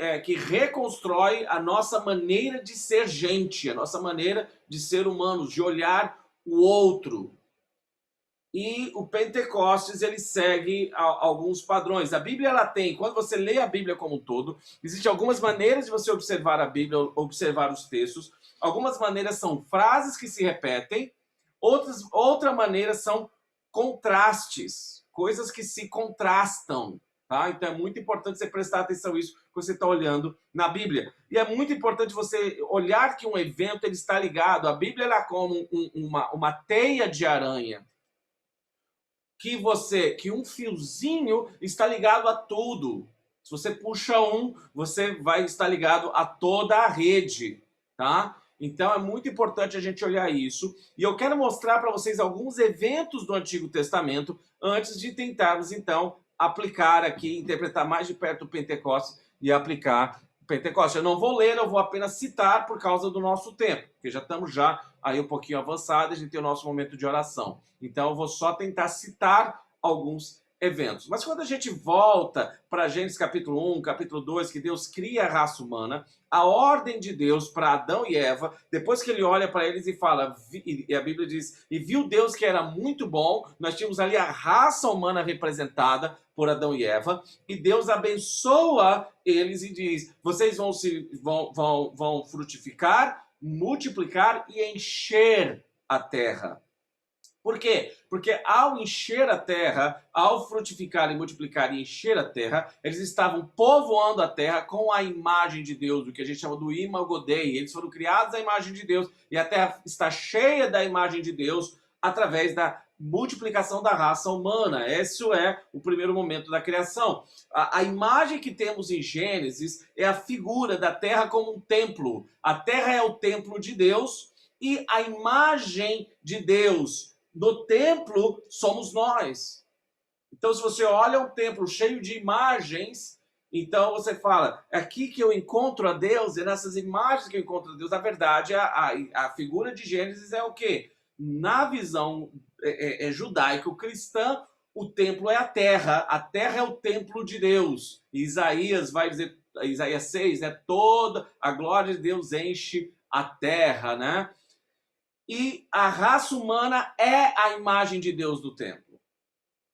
reconstrói a nossa maneira de ser gente, a nossa maneira de ser humanos, de olhar o outro. E o Pentecostes, ele segue alguns padrões. A Bíblia, ela tem, quando você lê a Bíblia como um todo, existem algumas maneiras de você observar a Bíblia, observar os textos. Algumas maneiras são frases que se repetem, outra maneira são contrastes, coisas que se contrastam, Tá? Então é muito importante você prestar atenção nisso quando você está olhando na Bíblia. E é muito importante você olhar que um evento ele está ligado. A Bíblia ela é como uma teia de aranha. Que um fiozinho está ligado a tudo. Se você puxa um, você vai estar ligado a toda a rede. Tá? Então é muito importante a gente olhar isso. E eu quero mostrar para vocês alguns eventos do Antigo Testamento antes de tentarmos, então, aplicar aqui, interpretar mais de perto o Pentecostes e aplicar o Pentecostes. Eu não vou ler, eu vou apenas citar por causa do nosso tempo, porque já estamos aí um pouquinho avançados, a gente tem o nosso momento de oração. Então eu vou só tentar citar alguns eventos. Mas quando a gente volta para Gênesis capítulo 1, capítulo 2, que Deus cria a raça humana, a ordem de Deus para Adão e Eva, depois que ele olha para eles e fala, e a Bíblia diz, e viu Deus que era muito bom, nós tínhamos ali a raça humana representada por Adão e Eva, e Deus abençoa eles e diz, vocês vão frutificar, multiplicar e encher a terra. Por quê? Porque ao encher a terra, ao frutificar e multiplicar e encher a terra, eles estavam povoando a terra com a imagem de Deus, o que a gente chama do Imago Dei. Eles foram criados à imagem de Deus e a terra está cheia da imagem de Deus através da multiplicação da raça humana. Esse é o primeiro momento da criação. A imagem que temos em Gênesis é a figura da terra como um templo. A terra é o templo de Deus e a imagem de Deus no templo somos nós. Então, se você olha um templo cheio de imagens, então você fala, é aqui que eu encontro a Deus, é nessas imagens que eu encontro a Deus. Na verdade, a figura de Gênesis é o quê? Na visão judaico-cristã, o templo é a terra é o templo de Deus. Isaías vai dizer, Isaías 6, né? Toda a glória de Deus enche a terra, né? E a raça humana é a imagem de Deus do templo.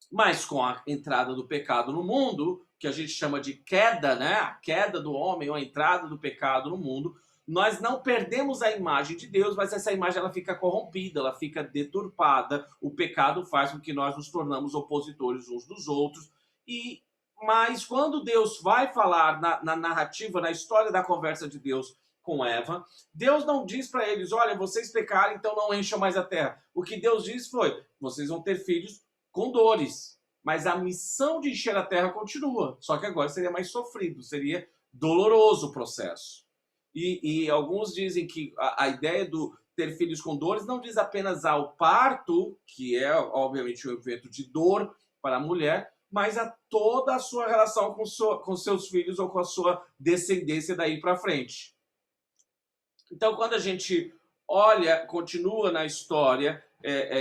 Mas com a entrada do pecado no mundo, que a gente chama de queda, né? A queda do homem, ou a entrada do pecado no mundo, nós não perdemos a imagem de Deus, mas essa imagem ela fica corrompida, ela fica deturpada. O pecado faz com que nós nos tornamos opositores uns dos outros. Mas quando Deus vai falar na narrativa, na história da conversa de Deus com Eva, Deus não diz para eles, olha, vocês pecaram, então não encham mais a terra. O que Deus diz foi, vocês vão ter filhos com dores, mas a missão de encher a terra continua, só que agora seria mais sofrido, seria doloroso o processo. E alguns dizem que a ideia do ter filhos com dores não diz apenas ao parto, que é obviamente um evento de dor para a mulher, mas a toda a sua relação com seus filhos ou com a sua descendência daí para frente. Então, quando a gente olha, continua na história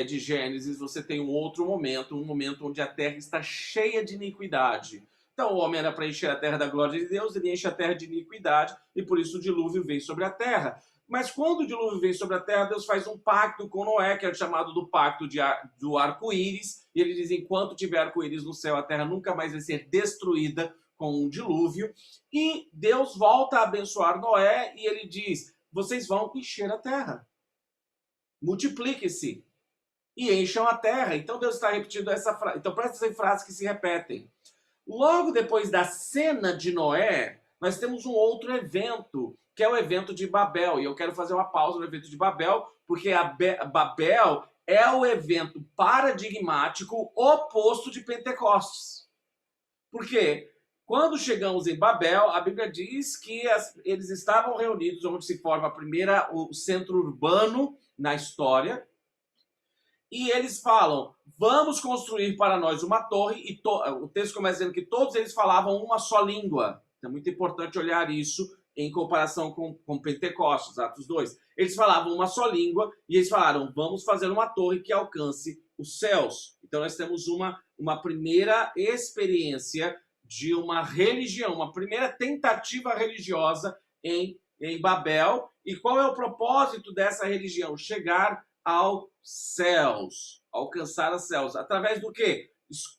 de Gênesis, você tem um outro momento, um momento onde a terra está cheia de iniquidade. Então, o homem era para encher a terra da glória de Deus, ele enche a terra de iniquidade, e por isso o dilúvio vem sobre a terra. Mas quando o dilúvio vem sobre a terra, Deus faz um pacto com Noé, que é chamado do pacto do arco-íris, e ele diz, enquanto tiver arco-íris no céu, a terra nunca mais vai ser destruída com um dilúvio. E Deus volta a abençoar Noé, e ele diz, vocês vão encher a terra. Multipliquem-se e encham a terra. Então Deus está repetindo essa frase. Então presta atenção em frases que se repetem. Logo depois da cena de Noé, nós temos um outro evento, que é o evento de Babel. E eu quero fazer uma pausa no evento de Babel, porque Babel é o evento paradigmático oposto de Pentecostes. Por quê? Quando chegamos em Babel, a Bíblia diz que eles estavam reunidos, onde se forma o centro urbano na história, e eles falam, vamos construir para nós uma torre, e o texto começa dizendo que todos eles falavam uma só língua. É muito importante olhar isso em comparação com Pentecostes, Atos 2. Eles falavam uma só língua, e eles falaram, vamos fazer uma torre que alcance os céus. Então nós temos uma primeira experiência de uma religião, uma primeira tentativa religiosa em Babel. E qual é o propósito dessa religião? Chegar aos céus, alcançar os céus. Através do quê?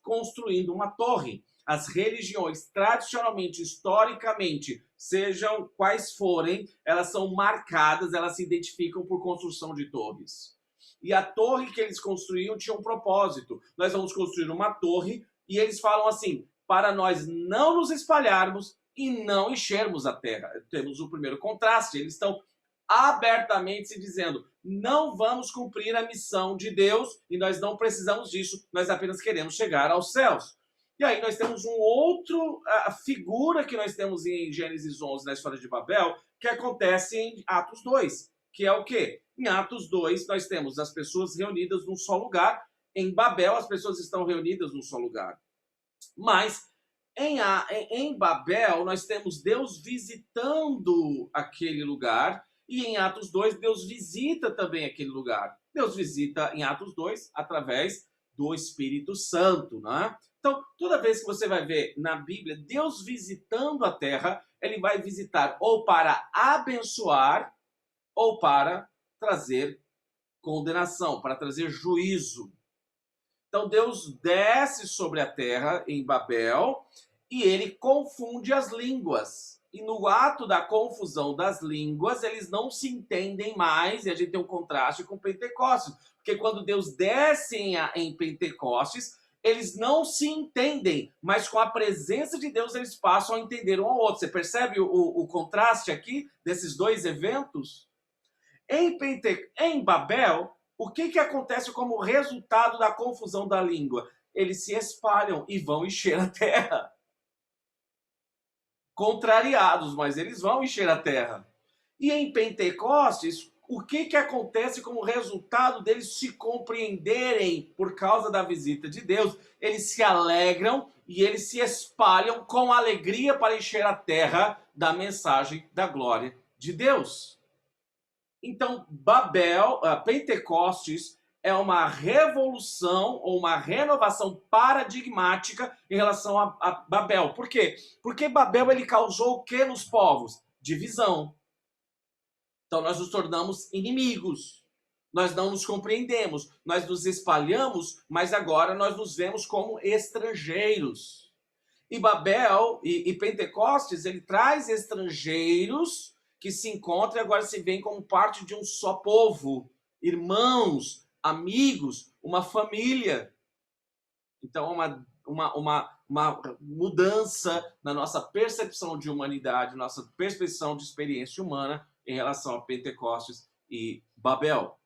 Construindo uma torre. As religiões, tradicionalmente, historicamente, sejam quais forem, elas são marcadas, elas se identificam por construção de torres. E a torre que eles construíam tinha um propósito. Nós vamos construir uma torre, e eles falam assim, para nós não nos espalharmos e não enchermos a terra. Temos o primeiro contraste, eles estão abertamente se dizendo, não vamos cumprir a missão de Deus e nós não precisamos disso, nós apenas queremos chegar aos céus. E aí nós temos um outro figura que nós temos em Gênesis 11, na história de Babel, que acontece em Atos 2, que é o quê? Em Atos 2, nós temos as pessoas reunidas num só lugar. Em Babel, as pessoas estão reunidas num só lugar. Mas em Babel, nós temos Deus visitando aquele lugar. E em Atos 2, Deus visita também aquele lugar. Deus visita em Atos 2 através do Espírito Santo, né? Então, toda vez que você vai ver na Bíblia Deus visitando a terra, ele vai visitar ou para abençoar ou para trazer condenação, para trazer juízo. Então, Deus desce sobre a terra em Babel e ele confunde as línguas. E no ato da confusão das línguas, eles não se entendem mais, e a gente tem um contraste com Pentecostes. Porque quando Deus desce em Pentecostes, eles não se entendem, mas com a presença de Deus eles passam a entender um ao outro. Você percebe o contraste aqui desses dois eventos? Em Babel, o que acontece como resultado da confusão da língua? Eles se espalham e vão encher a terra. Contrariados, mas eles vão encher a terra. E em Pentecostes, o que acontece como resultado deles se compreenderem por causa da visita de Deus? Eles se alegram e eles se espalham com alegria para encher a terra da mensagem da glória de Deus. Então, Pentecostes é uma revolução ou uma renovação paradigmática em relação a Babel. Por quê? Porque Babel ele causou o que nos povos? Divisão. Então, nós nos tornamos inimigos, nós não nos compreendemos, nós nos espalhamos, mas agora nós nos vemos como estrangeiros. E Babel e Pentecostes, ele traz estrangeiros que se encontram e agora se veem como parte de um só povo, irmãos, amigos, uma família. Então, uma mudança na nossa percepção de humanidade, nossa percepção de experiência humana, em relação a Pentecostes e Babel.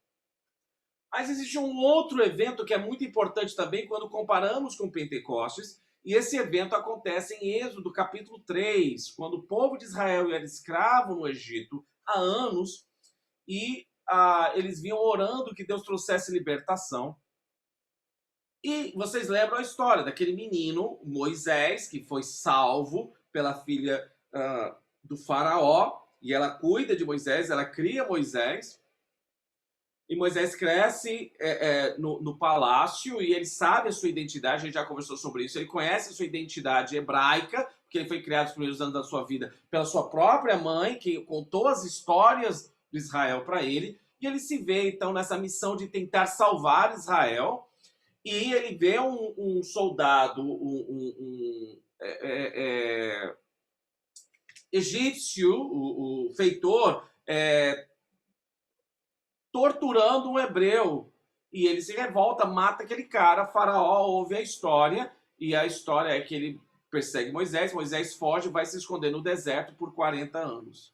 Mas existe um outro evento que é muito importante também quando comparamos com Pentecostes, e esse evento acontece em Êxodo capítulo 3, quando o povo de Israel era escravo no Egito há anos, e eles vinham orando que Deus trouxesse libertação. E vocês lembram a história daquele menino, Moisés, que foi salvo pela filha do faraó, e ela cuida de Moisés, ela cria Moisés. E Moisés cresce no palácio e ele sabe a sua identidade, a gente já conversou sobre isso. Ele conhece a sua identidade hebraica, porque ele foi criado nos primeiros anos da sua vida pela sua própria mãe, que contou as histórias de Israel para ele. E ele se vê, então, nessa missão de tentar salvar Israel. E ele vê um soldado, egípcio, o feitor, torturando um hebreu. E ele se revolta, mata aquele cara, Faraó ouve a história, e a história é que ele persegue Moisés, Moisés foge e vai se esconder no deserto por 40 anos.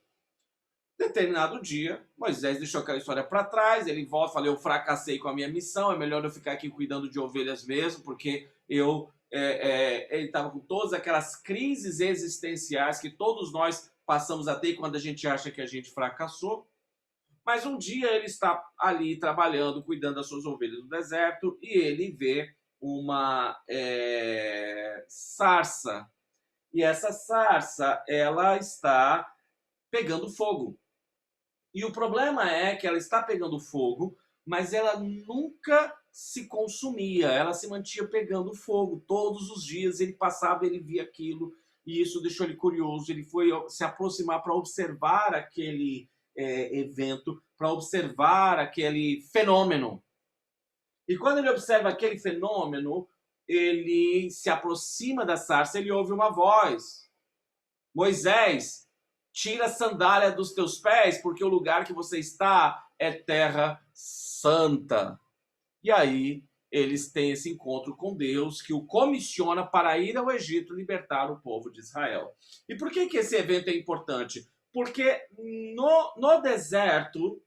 Determinado dia, Moisés deixou aquela história para trás, ele volta e fala, eu fracassei com a minha missão, é melhor eu ficar aqui cuidando de ovelhas mesmo, porque ele estava com todas aquelas crises existenciais que todos nós passamos a ter quando a gente acha que a gente fracassou. Mas um dia ele está ali trabalhando, cuidando das suas ovelhas no deserto, e ele vê uma sarça. E essa sarça, ela está pegando fogo. E o problema é que ela está pegando fogo, mas ela nunca se consumia, ela se mantinha pegando fogo. Todos os dias ele passava, ele via aquilo, e isso deixou ele curioso. Ele foi se aproximar para observar aquele evento, para observar aquele fenômeno. E quando ele observa aquele fenômeno, ele se aproxima da sarça, ele ouve uma voz. Moisés, tira a sandália dos teus pés, porque o lugar que você está é terra santa. E aí eles têm esse encontro com Deus, que o comissiona para ir ao Egito libertar o povo de Israel. E por que esse evento é importante? Porque no deserto,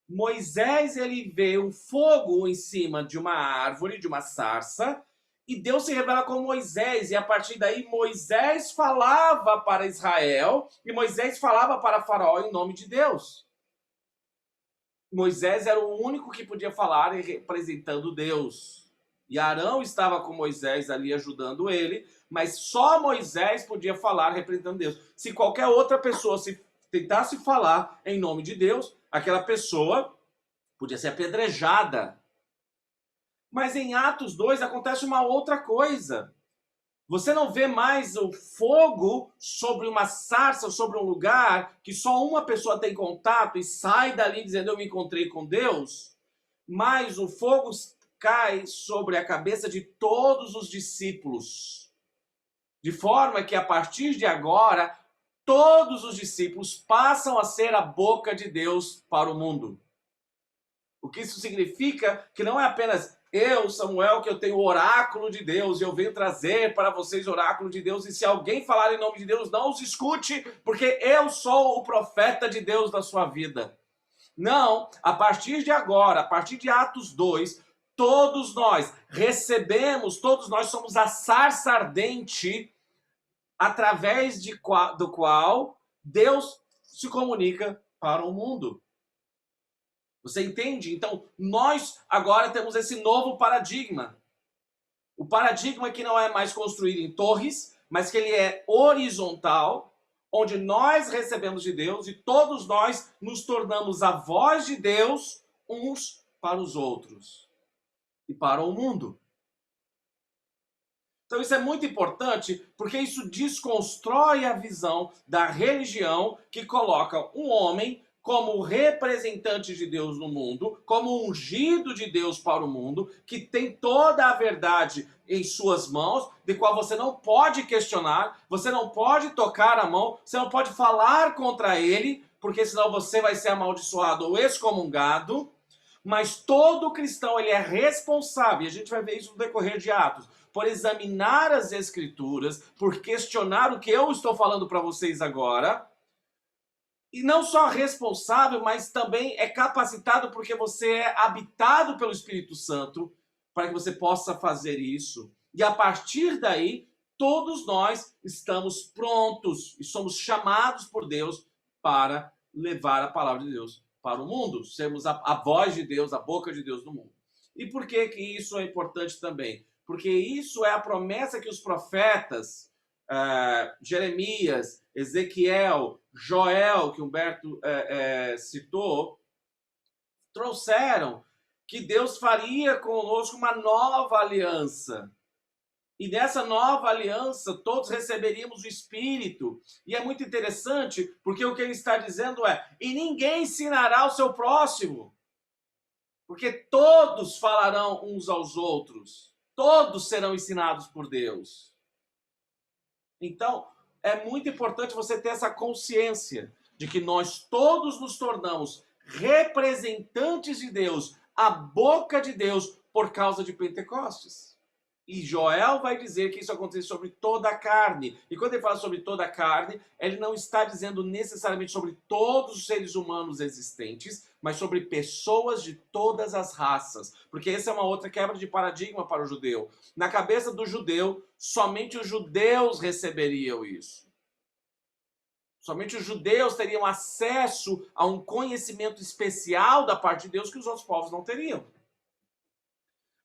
Moisés ele vê um fogo em cima de uma árvore, de uma sarça, e Deus se revela com Moisés, e a partir daí Moisés falava para Israel, e Moisés falava para Faraó em nome de Deus. Moisés era o único que podia falar representando Deus. E Arão estava com Moisés ali ajudando ele, mas só Moisés podia falar representando Deus. Se qualquer outra pessoa se tentasse falar em nome de Deus, aquela pessoa podia ser apedrejada. Mas em Atos 2 acontece uma outra coisa. Você não vê mais o fogo sobre uma sarça, sobre um lugar que só uma pessoa tem contato e sai dali dizendo eu me encontrei com Deus, mas o fogo cai sobre a cabeça de todos os discípulos. De forma que a partir de agora, todos os discípulos passam a ser a boca de Deus para o mundo. O que isso significa que não é apenas eu, Samuel, que eu tenho o oráculo de Deus e eu venho trazer para vocês o oráculo de Deus, e se alguém falar em nome de Deus, não os escute, porque eu sou o profeta de Deus da sua vida. Não, a partir de agora, a partir de Atos 2, todos nós recebemos, todos nós somos a sarça ardente através do qual Deus se comunica para o mundo. Você entende? Então, nós agora temos esse novo paradigma. O paradigma que não é mais construído em torres, mas que ele é horizontal, onde nós recebemos de Deus e todos nós nos tornamos a voz de Deus uns para os outros e para o mundo. Então isso é muito importante, porque isso desconstrói a visão da religião que coloca um homem como representante de Deus no mundo, como ungido de Deus para o mundo, que tem toda a verdade em suas mãos, de qual você não pode questionar, você não pode tocar a mão, você não pode falar contra ele, porque senão você vai ser amaldiçoado ou excomungado. Mas todo cristão ele é responsável, e a gente vai ver isso no decorrer de Atos, por examinar as Escrituras, por questionar o que eu estou falando para vocês agora. E não só responsável, mas também é capacitado porque você é habitado pelo Espírito Santo para que você possa fazer isso. E a partir daí, todos nós estamos prontos e somos chamados por Deus para levar a palavra de Deus para o mundo. Sermos a voz de Deus, a boca de Deus no mundo. E por que isso é importante também? Porque isso é a promessa que os profetas, Jeremias, Ezequiel, Joel, que Humberto citou, trouxeram que Deus faria conosco uma nova aliança. E nessa nova aliança, todos receberíamos o Espírito. E é muito interessante, porque o que ele está dizendo é: e ninguém ensinará ao seu próximo, porque todos falarão uns aos outros. Todos serão ensinados por Deus. Então, é muito importante você ter essa consciência de que nós todos nos tornamos representantes de Deus, a boca de Deus, por causa de Pentecostes. E Joel vai dizer que isso acontece sobre toda a carne. E quando ele fala sobre toda a carne, ele não está dizendo necessariamente sobre todos os seres humanos existentes, mas sobre pessoas de todas as raças. Porque essa é uma outra quebra de paradigma para o judeu. Na cabeça do judeu, somente os judeus receberiam isso. Somente os judeus teriam acesso a um conhecimento especial da parte de Deus que os outros povos não teriam.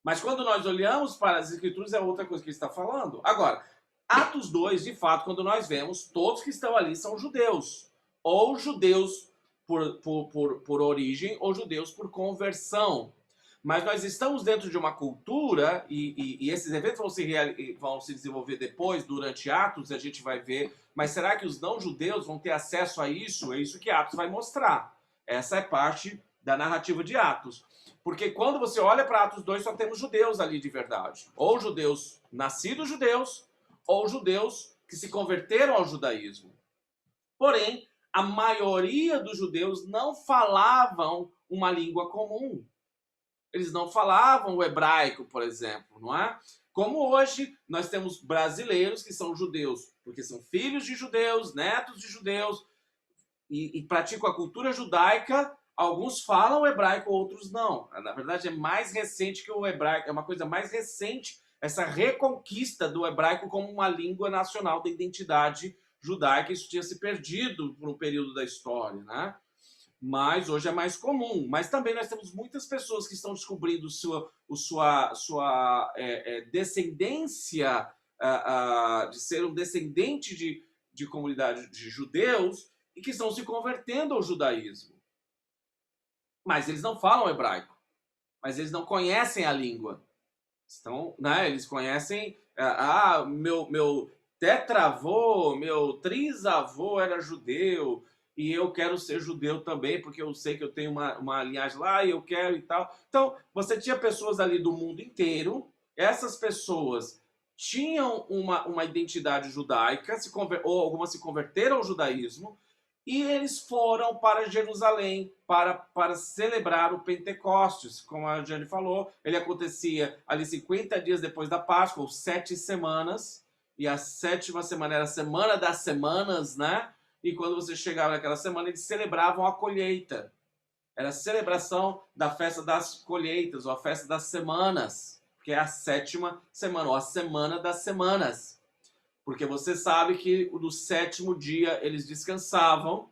Mas quando nós olhamos para as Escrituras, é outra coisa que ele está falando. Agora, Atos 2, de fato, quando nós vemos, todos que estão ali são judeus. Ou judeus por origem, ou judeus por conversão. Mas nós estamos dentro de uma cultura, e esses eventos vão se desenvolver depois, durante Atos, a gente vai ver. Mas será que os não-judeus vão ter acesso a isso? É isso que Atos vai mostrar. Essa é parte da narrativa de Atos. Porque quando você olha para Atos 2, só temos judeus ali de verdade. Ou judeus nascidos judeus, ou judeus que se converteram ao judaísmo. Porém, a maioria dos judeus não falavam uma língua comum. Eles não falavam o hebraico, por exemplo, não é? Como hoje nós temos brasileiros que são judeus, porque são filhos de judeus, netos de judeus, e praticam a cultura judaica. Alguns falam o hebraico, outros não. Na verdade, é mais recente que o hebraico, é uma coisa mais recente, essa reconquista do hebraico como uma língua nacional da identidade judaica. Isso tinha se perdido por um período da história, né? Mas hoje é mais comum. Mas também nós temos muitas pessoas que estão descobrindo sua descendência, de ser um descendente de comunidade de judeus e que estão se convertendo ao judaísmo. Mas eles não falam hebraico. Mas eles não conhecem a língua. Então, né, eles conhecem... meu tetravô, meu trisavô era judeu... e eu quero ser judeu também, porque eu sei que eu tenho uma linhagem lá e eu quero e tal. Então, você tinha pessoas ali do mundo inteiro, essas pessoas tinham uma identidade judaica, ou algumas se converteram ao judaísmo, e eles foram para Jerusalém para celebrar o Pentecostes. Como a Jane falou, ele acontecia ali 50 dias depois da Páscoa, ou 7 semanas, e a 7ª semana era a Semana das Semanas, né? E quando você chegava naquela semana, eles celebravam a colheita. Era a celebração da festa das colheitas, ou a festa das semanas, que é a 7ª semana, ou a Semana das Semanas. Porque você sabe que no 7º dia eles descansavam,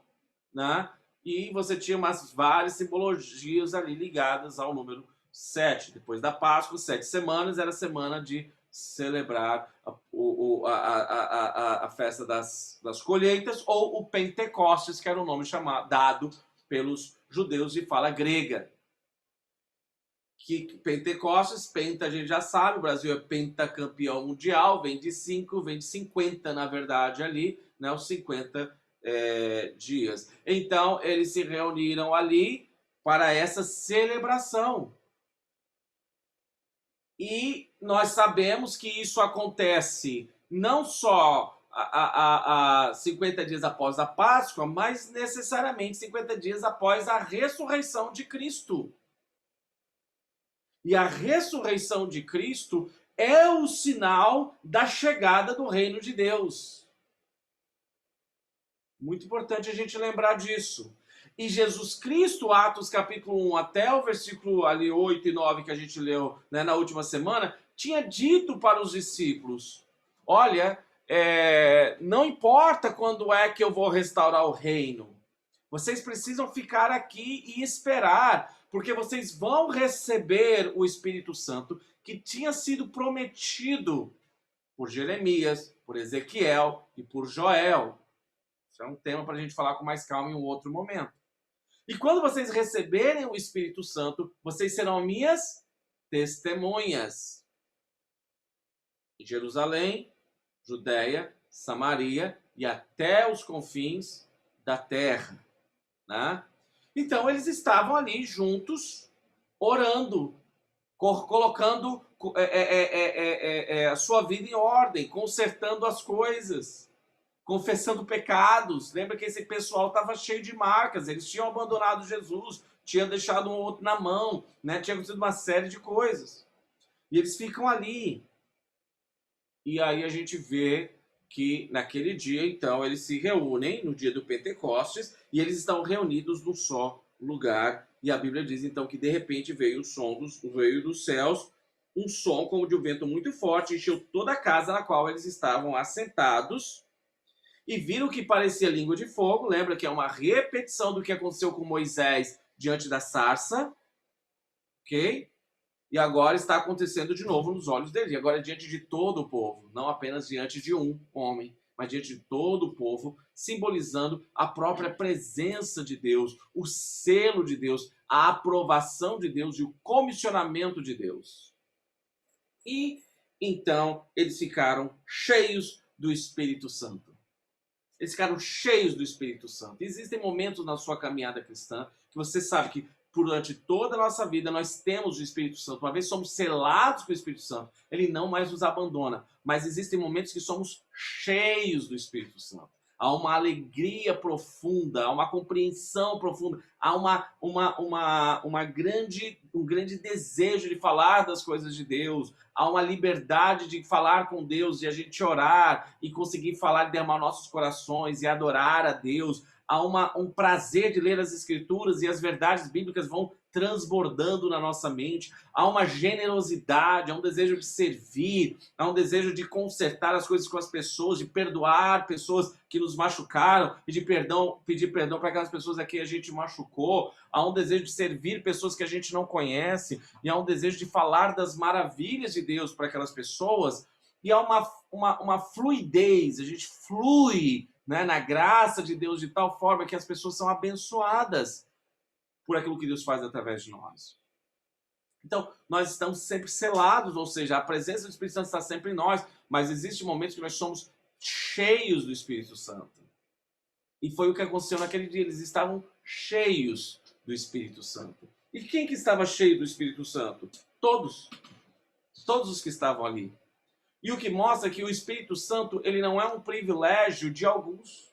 né? E você tinha várias simbologias ali ligadas ao número 7. Depois da Páscoa, 7 semanas era a semana de celebrar a festa das colheitas, ou o Pentecostes, que era o nome dado pelos judeus de fala grega. Que Pentecostes, penta, a gente já sabe, o Brasil é pentacampeão mundial, vem de 5, vem de 50, na verdade, ali, né, os 50 dias. Então, eles se reuniram ali para essa celebração. E nós sabemos que isso acontece não só 50 dias após a Páscoa, mas necessariamente 50 dias após a ressurreição de Cristo. E a ressurreição de Cristo é o sinal da chegada do reino de Deus. Muito importante a gente lembrar disso. E Jesus Cristo, Atos capítulo 1, até o versículo ali 8 e 9 que a gente leu, né, na última semana, tinha dito para os discípulos: olha, não importa quando é que eu vou restaurar o reino. Vocês precisam ficar aqui e esperar, porque vocês vão receber o Espírito Santo que tinha sido prometido por Jeremias, por Ezequiel e por Joel. Isso é um tema para a gente falar com mais calma em um outro momento. E quando vocês receberem o Espírito Santo, vocês serão minhas testemunhas em Jerusalém, Judeia, Samaria e até os confins da terra, né? Então eles estavam ali juntos, orando, colocando a sua vida em ordem, consertando as coisas, confessando pecados. Lembra que esse pessoal estava cheio de marcas, eles tinham abandonado Jesus, tinham deixado um outro na mão, né? Tinha acontecido uma série de coisas. E eles ficam ali. E aí a gente vê que naquele dia, então, eles se reúnem no dia do Pentecostes e eles estão reunidos num só lugar. E a Bíblia diz, então, que de repente veio dos céus um som como de um vento muito forte, encheu toda a casa na qual eles estavam assentados e viram que parecia língua de fogo. Lembra que é uma repetição do que aconteceu com Moisés diante da sarça, ok? E agora está acontecendo de novo nos olhos dele. E agora diante de todo o povo, não apenas diante de um homem, mas diante de todo o povo, simbolizando a própria presença de Deus, o selo de Deus, a aprovação de Deus e o comissionamento de Deus. E então eles ficaram cheios do Espírito Santo. Eles ficaram cheios do Espírito Santo. Existem momentos na sua caminhada cristã que você sabe que durante toda a nossa vida nós temos o Espírito Santo. Uma vez somos selados com o Espírito Santo, ele não mais nos abandona. Mas existem momentos que somos cheios do Espírito Santo. há uma alegria profunda, há uma compreensão profunda, há um grande desejo de falar das coisas de Deus, há uma liberdade de falar com Deus, e a gente orar e conseguir falar e derramar nossos corações e adorar a Deus. Há um prazer de ler as Escrituras e as verdades bíblicas vão transbordando na nossa mente. Há uma generosidade, há um desejo de servir, há um desejo de consertar as coisas com as pessoas, de perdoar pessoas que nos machucaram e de pedir perdão para aquelas pessoas a quem a gente machucou. Há um desejo de servir pessoas que a gente não conhece e há um desejo de falar das maravilhas de Deus para aquelas pessoas. E há uma fluidez, a gente flui, né, na graça de Deus de tal forma que as pessoas são abençoadas por aquilo que Deus faz através de nós. Então, nós estamos sempre selados, ou seja, a presença do Espírito Santo está sempre em nós, mas existem momentos que nós somos cheios do Espírito Santo. E foi o que aconteceu naquele dia, eles estavam cheios do Espírito Santo. E quem que estava cheio do Espírito Santo? Todos. Todos os que estavam ali. E o que mostra que o Espírito Santo, ele não é um privilégio de alguns.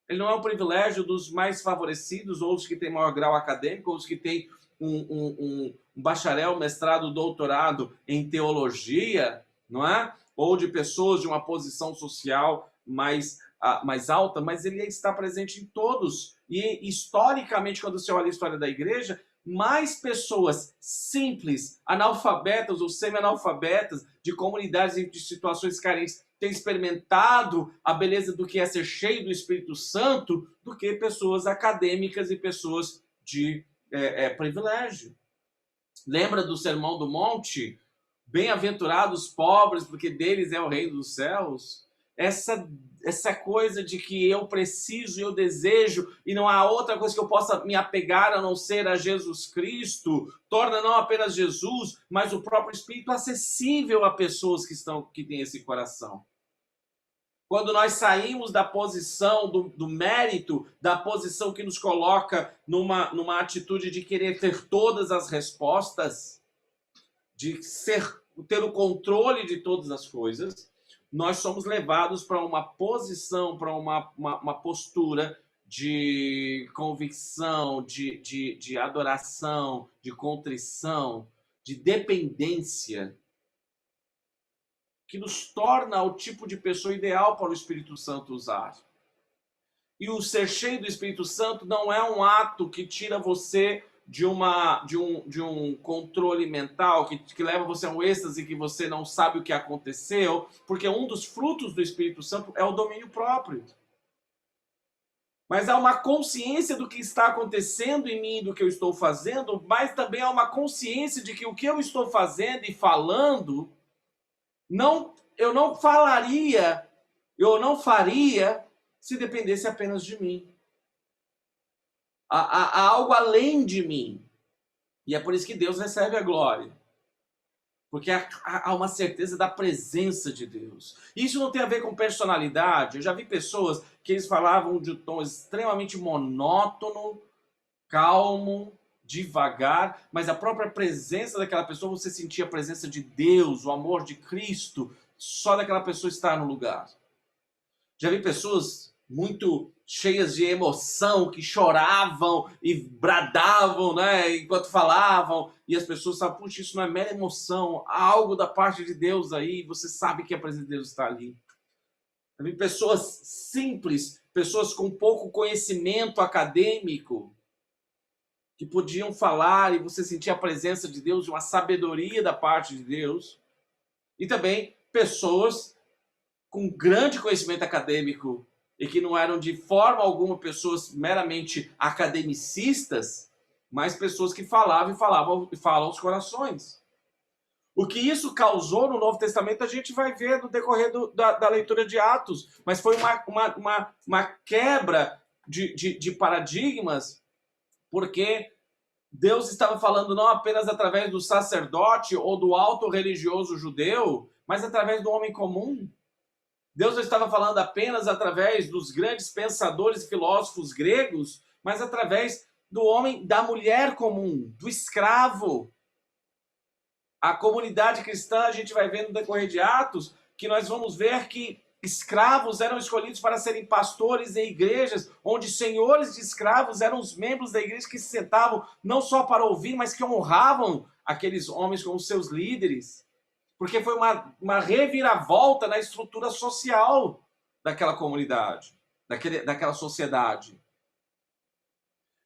Ele não é um privilégio dos mais favorecidos, ou os que têm maior grau acadêmico, ou os que têm um bacharel, mestrado, doutorado em teologia, não é? Ou de pessoas de uma posição social mais alta, mas ele está presente em todos. E, historicamente, quando você olha a história da igreja, mais pessoas simples, analfabetas ou semi-analfabetas, de comunidades e de situações carentes, têm experimentado a beleza do que é ser cheio do Espírito Santo, do que pessoas acadêmicas e pessoas de privilégio. Lembra do Sermão do Monte? Bem-aventurados pobres, porque deles é o reino dos céus. Essa coisa de que eu preciso e eu desejo e não há outra coisa que eu possa me apegar a não ser a Jesus Cristo, torna não apenas Jesus, mas o próprio Espírito acessível a pessoas que têm esse coração. Quando nós saímos da posição do mérito, da posição que nos coloca numa atitude de querer ter todas as respostas, de ter o controle de todas as coisas, nós somos levados para uma posição, para uma postura de convicção, de adoração, de contrição, de dependência, que nos torna o tipo de pessoa ideal para o Espírito Santo usar. E o ser cheio do Espírito Santo não é um ato que tira você de um controle mental, que leva você a um êxtase que você não sabe o que aconteceu, porque um dos frutos do Espírito Santo é o domínio próprio. Mas há uma consciência do que está acontecendo em mim, do que eu estou fazendo, mas também há uma consciência de que o que eu estou fazendo e falando, eu não faria se dependesse apenas de mim. Há algo além de mim. E é por isso que Deus recebe a glória. Porque há uma certeza da presença de Deus. Isso não tem a ver com personalidade. Eu já vi pessoas que eles falavam de um tom extremamente monótono, calmo, devagar, mas a própria presença daquela pessoa, você sentia a presença de Deus, o amor de Cristo, só daquela pessoa estar no lugar. Já vi pessoas muito cheias de emoção, que choravam e bradavam, né, enquanto falavam, e as pessoas sabem, puxa, isso não é mera emoção, há algo da parte de Deus aí, você sabe que a presença de Deus está ali. Já vi pessoas simples, pessoas com pouco conhecimento acadêmico, que podiam falar e você sentia a presença de Deus, uma sabedoria da parte de Deus. E também pessoas com grande conhecimento acadêmico e que não eram de forma alguma pessoas meramente academicistas, mas pessoas que falavam e falam aos corações. O que isso causou no Novo Testamento a gente vai ver no decorrer da leitura de Atos, mas foi uma quebra de paradigmas, porque Deus estava falando não apenas através do sacerdote ou do alto religioso judeu, mas através do homem comum. Deus não estava falando apenas através dos grandes pensadores e filósofos gregos, mas através do homem, da mulher comum, do escravo. A comunidade cristã, a gente vai ver no decorrer de Atos, que nós vamos ver que escravos eram escolhidos para serem pastores em igrejas, onde senhores de escravos eram os membros da igreja que se sentavam não só para ouvir, mas que honravam aqueles homens como seus líderes. Porque foi uma reviravolta na estrutura social daquela comunidade, daquela sociedade.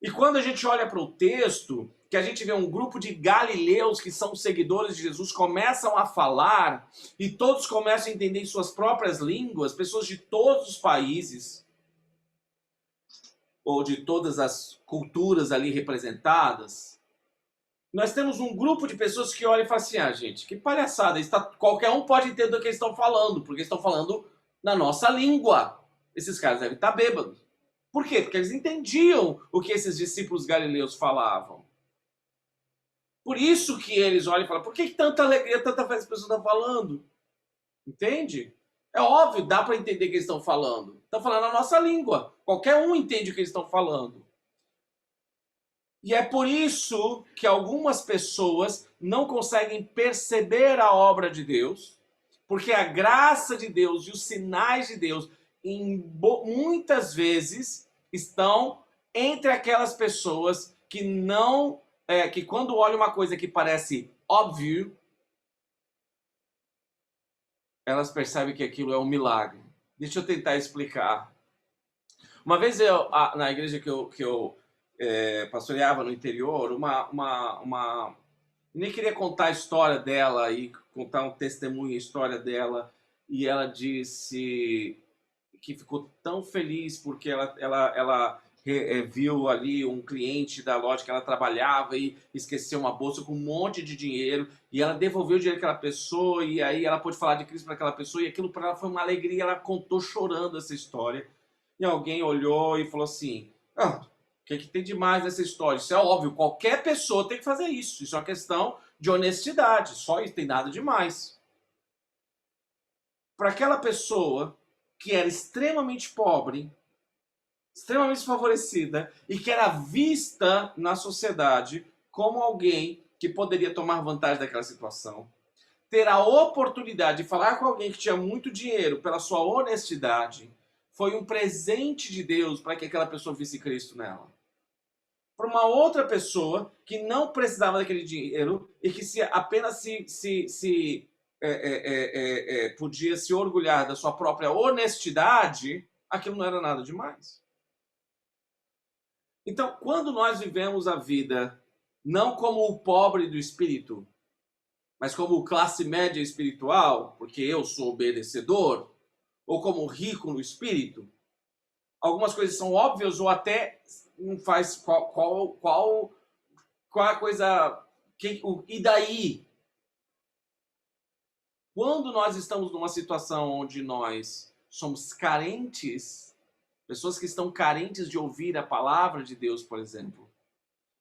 E quando a gente olha para o texto, que a gente vê um grupo de galileus que são seguidores de Jesus, começam a falar, e todos começam a entender em suas próprias línguas, pessoas de todos os países, ou de todas as culturas ali representadas, nós temos um grupo de pessoas que olham e falam assim, gente, que palhaçada, qualquer um pode entender o que eles estão falando, porque eles estão falando na nossa língua. Esses caras devem estar bêbados. Por quê? Porque eles entendiam o que esses discípulos galileus falavam. Por isso que eles olham e falam, por que tanta alegria, tanta festa as pessoas estão falando? Entende? É óbvio, dá para entender o que eles estão falando. Estão falando a nossa língua. Qualquer um entende o que eles estão falando. E é por isso que algumas pessoas não conseguem perceber a obra de Deus, porque a graça de Deus e os sinais de Deus muitas vezes estão entre aquelas pessoas que não, que quando olham uma coisa que parece óbvio, elas percebem que aquilo é um milagre. Deixa eu tentar explicar. Uma vez na igreja que eu pastoreava no interior, nem queria contar a história dela e contar um testemunho, a história dela, e ela disse que ficou tão feliz porque ela viu ali um cliente da loja que ela trabalhava e esqueceu uma bolsa com um monte de dinheiro, e ela devolveu o dinheiro àquela pessoa, e aí ela pôde falar de Cristo para aquela pessoa, e aquilo para ela foi uma alegria. Ela contou chorando essa história, e alguém olhou e falou assim, o que tem de mais nessa história? Isso é óbvio, qualquer pessoa tem que fazer isso. Isso é uma questão de honestidade, só isso, tem nada demais. Para aquela pessoa que era extremamente pobre, extremamente desfavorecida e que era vista na sociedade como alguém que poderia tomar vantagem daquela situação, ter a oportunidade de falar com alguém que tinha muito dinheiro pela sua honestidade, foi um presente de Deus para que aquela pessoa visse Cristo nela. Para uma outra pessoa que não precisava daquele dinheiro e que apenas podia se orgulhar da sua própria honestidade, aquilo não era nada demais. Então, quando nós vivemos a vida não como o pobre do espírito, mas como classe média espiritual, porque eu sou obedecedor, ou como rico no espírito, algumas coisas são óbvias ou até não faz qual a coisa... E daí? Quando nós estamos numa situação onde nós somos carentes, pessoas que estão carentes de ouvir a palavra de Deus, por exemplo,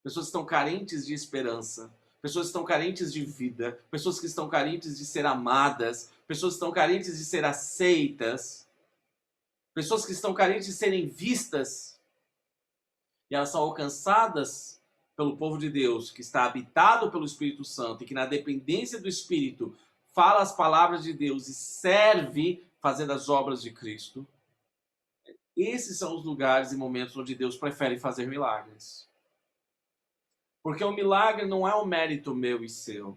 pessoas que estão carentes de esperança, pessoas que estão carentes de vida, pessoas que estão carentes de ser amadas, pessoas que estão carentes de ser aceitas, pessoas que estão carentes de serem vistas, e elas são alcançadas pelo povo de Deus, que está habitado pelo Espírito Santo e que na dependência do Espírito fala as palavras de Deus e serve fazendo as obras de Cristo. Esses são os lugares e momentos onde Deus prefere fazer milagres. Porque o milagre não é um mérito meu e seu.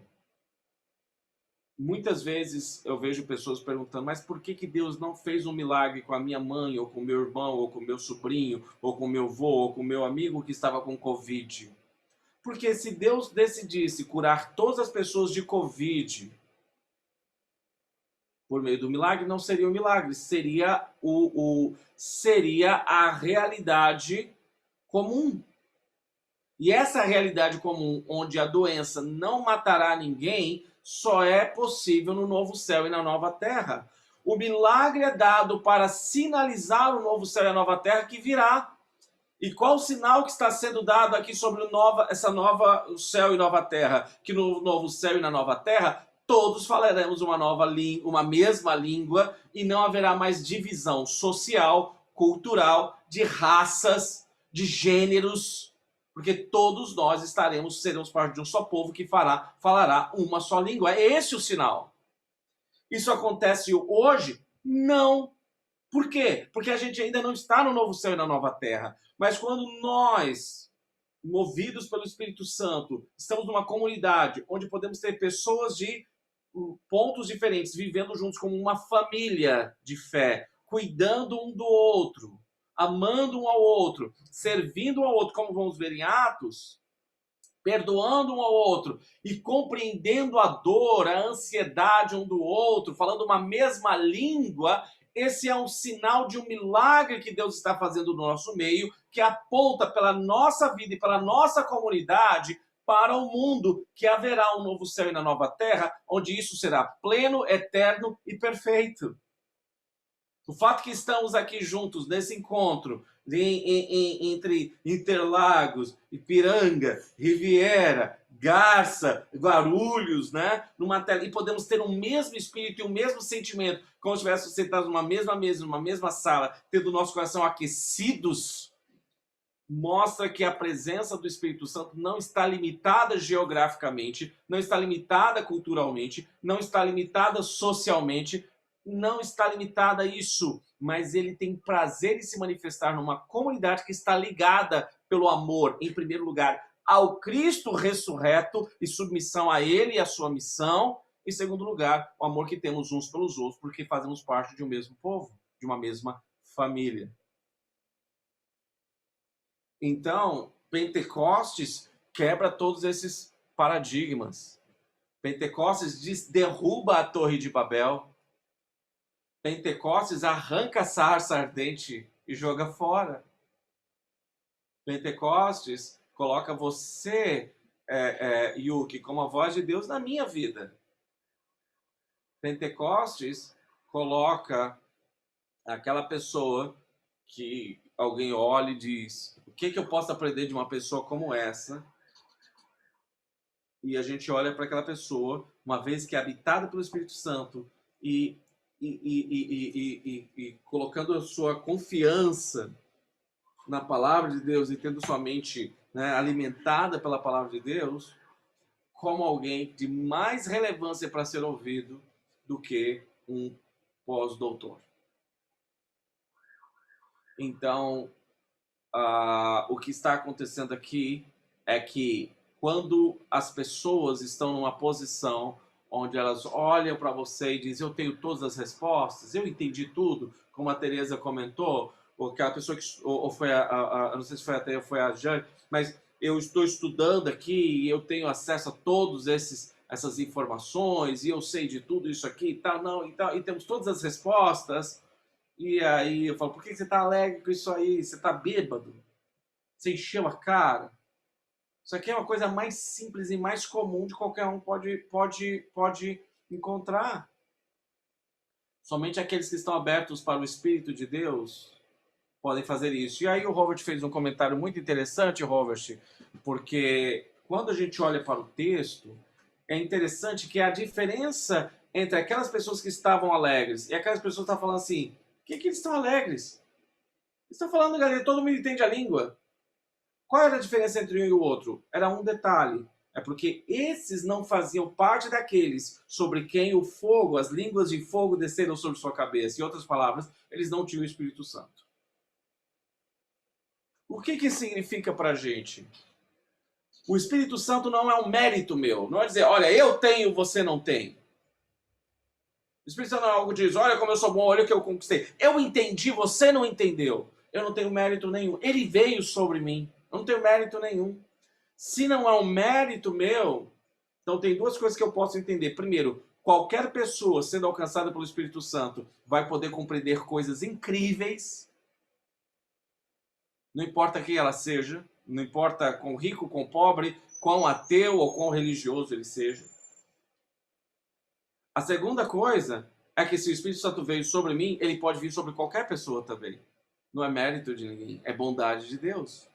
Muitas vezes eu vejo pessoas perguntando, mas por que Deus não fez um milagre com a minha mãe, ou com o meu irmão, ou com o meu sobrinho, ou com o meu avô, ou com o meu amigo que estava com Covid? Porque se Deus decidisse curar todas as pessoas de Covid por meio do milagre, não seria um milagre, seria a realidade comum. E essa realidade comum, onde a doença não matará ninguém, só é possível no novo céu e na nova terra. O milagre é dado para sinalizar o novo céu e a nova terra que virá. E qual o sinal que está sendo dado aqui sobre o céu e nova terra? Que no novo céu e na nova terra, todos falaremos uma mesma língua e não haverá mais divisão social, cultural, de raças, de gêneros, porque todos nós seremos parte de um só povo que falará uma só língua. É esse o sinal. Isso acontece hoje Não. Por quê? Porque a gente ainda não está no novo céu e na nova terra. Mas quando nós, movidos pelo Espírito Santo, estamos numa comunidade onde podemos ter pessoas de pontos diferentes, vivendo juntos como uma família de fé, cuidando um do outro, amando um ao outro, servindo um ao outro, como vamos ver em Atos, perdoando um ao outro e compreendendo a dor, a ansiedade um do outro, falando uma mesma língua, esse é um sinal de um milagre que Deus está fazendo no nosso meio, que aponta pela nossa vida e pela nossa comunidade para o mundo, que haverá um novo céu e uma nova terra, onde isso será pleno, eterno e perfeito. O fato que estamos aqui juntos nesse encontro entre Interlagos, Ipiranga, Riviera, Garça, Guarulhos, né? Numa tela, e podemos ter o mesmo espírito e o mesmo sentimento, como se estivéssemos sentados numa mesma mesa, numa mesma sala, tendo o nosso coração aquecidos, mostra que a presença do Espírito Santo não está limitada geograficamente, não está limitada culturalmente, não está limitada socialmente, não está limitada a isso, mas ele tem prazer em se manifestar numa comunidade que está ligada pelo amor, em primeiro lugar, ao Cristo ressurreto e submissão a ele e a sua missão, em segundo lugar, o amor que temos uns pelos outros, porque fazemos parte de um mesmo povo, de uma mesma família. Então, Pentecostes quebra todos esses paradigmas. Pentecostes derruba a Torre de Babel. Pentecostes arranca a sarça ardente e joga fora. Pentecostes coloca você, Yuki, como a voz de Deus na minha vida. Pentecostes coloca aquela pessoa que alguém olha e diz: o que eu posso aprender de uma pessoa como essa? E a gente olha para aquela pessoa, uma vez que é habitada pelo Espírito Santo e colocando a sua confiança na palavra de Deus e tendo sua mente, né, alimentada pela palavra de Deus, como alguém de mais relevância para ser ouvido do que um pós-doutor. Então, o que está acontecendo aqui é que quando as pessoas estão numa posição onde elas olham para você e dizem: eu tenho todas as respostas, eu entendi tudo, como a Tereza comentou, ou aquela pessoa que, ou foi não sei se foi a Tereza ou foi a Jane, mas eu estou estudando aqui e eu tenho acesso a todos essas informações e eu sei de tudo isso aqui e tal, não, e temos todas as respostas. E aí eu falo: por que você está alegre com isso aí? Você está bêbado? Você encheu a cara? Isso aqui é uma coisa mais simples e mais comum de qualquer um pode encontrar. Somente aqueles que estão abertos para o Espírito de Deus podem fazer isso. E aí o Robert fez um comentário muito interessante, Robert, porque quando a gente olha para o texto, é interessante que a diferença entre aquelas pessoas que estavam alegres e aquelas pessoas que estavam falando assim: por que eles estão alegres? Eles estão falando, galera, todo mundo entende a língua. Qual era a diferença entre um e o outro? Era um detalhe. É porque esses não faziam parte daqueles sobre quem o fogo, as línguas de fogo desceram sobre sua cabeça. Em outras palavras, eles não tinham o Espírito Santo. O que isso significa para a gente? O Espírito Santo não é um mérito meu. Não é dizer: olha, eu tenho, você não tem. O Espírito Santo não é algo que diz: olha como eu sou bom, olha o que eu conquistei. Eu entendi, você não entendeu. Eu não tenho mérito nenhum. Ele veio sobre mim. Eu não tenho mérito nenhum. Se não é um mérito meu, então tem duas coisas que eu posso entender. Primeiro, qualquer pessoa sendo alcançada pelo Espírito Santo vai poder compreender coisas incríveis. Não importa quem ela seja, não importa quão rico, quão pobre, quão ateu ou quão religioso ele seja. A segunda coisa é que se o Espírito Santo veio sobre mim, ele pode vir sobre qualquer pessoa também. Não é mérito de ninguém, é bondade de Deus.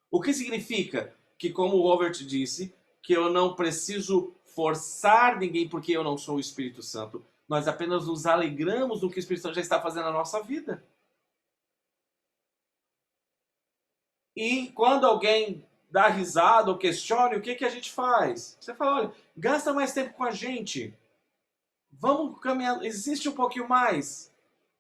O que significa que, como o Robert disse, que eu não preciso forçar ninguém porque eu não sou o Espírito Santo. Nós apenas nos alegramos no que o Espírito Santo já está fazendo na nossa vida. E quando alguém dá risada ou questiona, o que a gente faz? Você fala: olha, gasta mais tempo com a gente. Vamos caminhar, existe um pouquinho mais.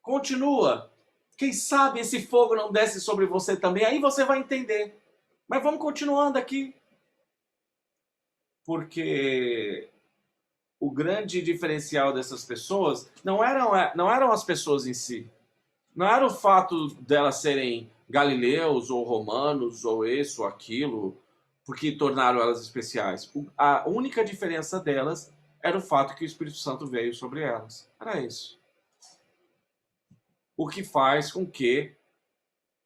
Continua. Quem sabe esse fogo não desce sobre você também, aí você vai entender. Mas vamos continuando aqui. Porque o grande diferencial dessas pessoas não eram as pessoas em si. Não era o fato delas serem galileus ou romanos ou isso ou aquilo, porque tornaram elas especiais. A única diferença delas era o fato que o Espírito Santo veio sobre elas. Era isso. O que faz com que,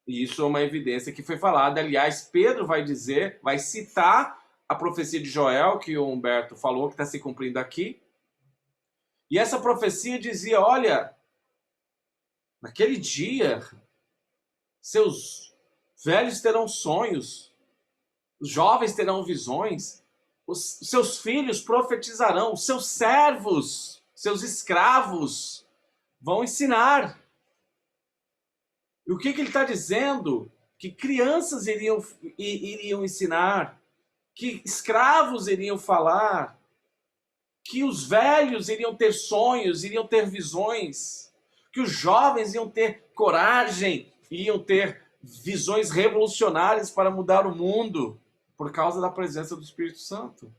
e isso é uma evidência que foi falada, aliás, Pedro vai citar a profecia de Joel, que o Humberto falou, que está se cumprindo aqui. E essa profecia dizia, olha, naquele dia, seus velhos terão sonhos, os jovens terão visões, os seus filhos profetizarão, os seus servos, seus escravos vão ensinar. E o que ele está dizendo? Que crianças iriam ensinar, que escravos iriam falar, que os velhos iriam ter sonhos, iriam ter visões, que os jovens iam ter coragem, iam ter visões revolucionárias para mudar o mundo, por causa da presença do Espírito Santo.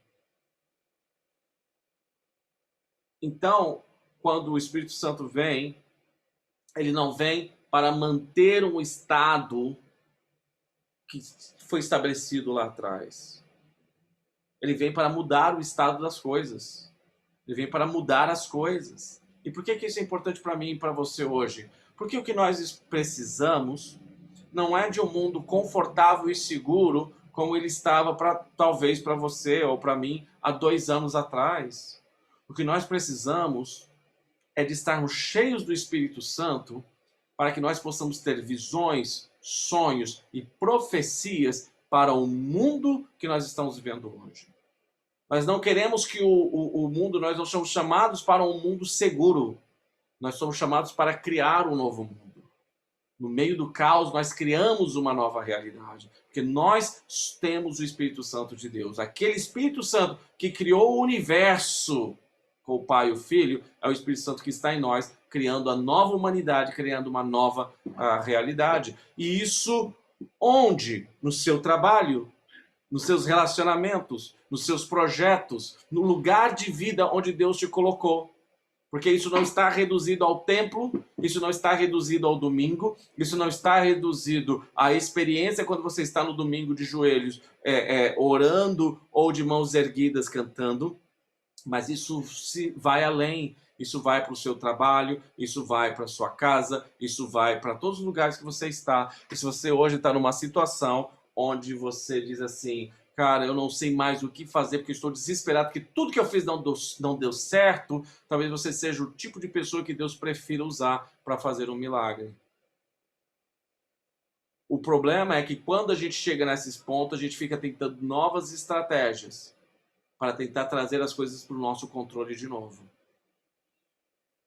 Então, quando o Espírito Santo vem, ele não vem para manter um estado que foi estabelecido lá atrás. Ele vem para mudar o estado das coisas. Ele vem para mudar as coisas. E por que isso é importante para mim e para você hoje? Porque o que nós precisamos não é de um mundo confortável e seguro como ele estava talvez para você ou para mim há 2 anos atrás. O que nós precisamos é de estarmos cheios do Espírito Santo para que nós possamos ter visões, sonhos e profecias para o mundo que nós estamos vivendo hoje. Nós não queremos que o mundo, nós não somos chamados para um mundo seguro. Nós somos chamados para criar um novo mundo. No meio do caos, nós criamos uma nova realidade. Porque nós temos o Espírito Santo de Deus. Aquele Espírito Santo que criou o universo com o Pai e o Filho, é o Espírito Santo que está em nós, criando a nova humanidade, criando uma nova realidade. E isso onde? No seu trabalho, nos seus relacionamentos, nos seus projetos, no lugar de vida onde Deus te colocou. Porque isso não está reduzido ao templo, isso não está reduzido ao domingo, isso não está reduzido à experiência quando você está no domingo de joelhos, orando ou de mãos erguidas cantando, mas isso vai além, isso vai para o seu trabalho, isso vai para a sua casa, isso vai para todos os lugares que você está. E se você hoje está numa situação onde você diz assim, cara, eu não sei mais o que fazer porque estou desesperado, porque tudo que eu fiz não deu certo, talvez você seja o tipo de pessoa que Deus prefira usar para fazer um milagre. O problema é que quando a gente chega nesses pontos, a gente fica tentando novas estratégias para tentar trazer as coisas para o nosso controle de novo.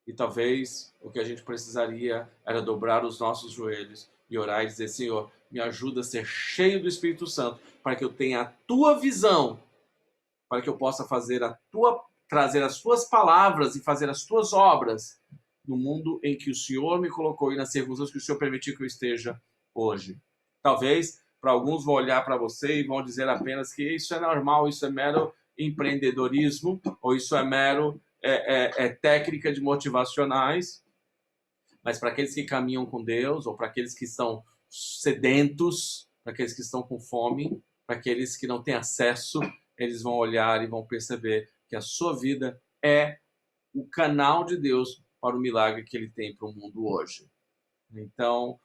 E talvez o que a gente precisaria era dobrar os nossos joelhos e orar e dizer, Senhor, me ajuda a ser cheio do Espírito Santo, para que eu tenha a tua visão, para que eu possa trazer as tuas palavras e fazer as tuas obras no mundo em que o Senhor me colocou e nas circunstâncias que o Senhor permitiu que eu esteja hoje. Talvez, para alguns vão olhar para você e vão dizer apenas que isso é normal, isso é mero empreendedorismo, ou isso é mero técnica de motivacionais, mas para aqueles que caminham com Deus, ou para aqueles que estão sedentos, para aqueles que estão com fome, para aqueles que não têm acesso, eles vão olhar e vão perceber que a sua vida é o canal de Deus para o milagre que ele tem para o mundo hoje. Então,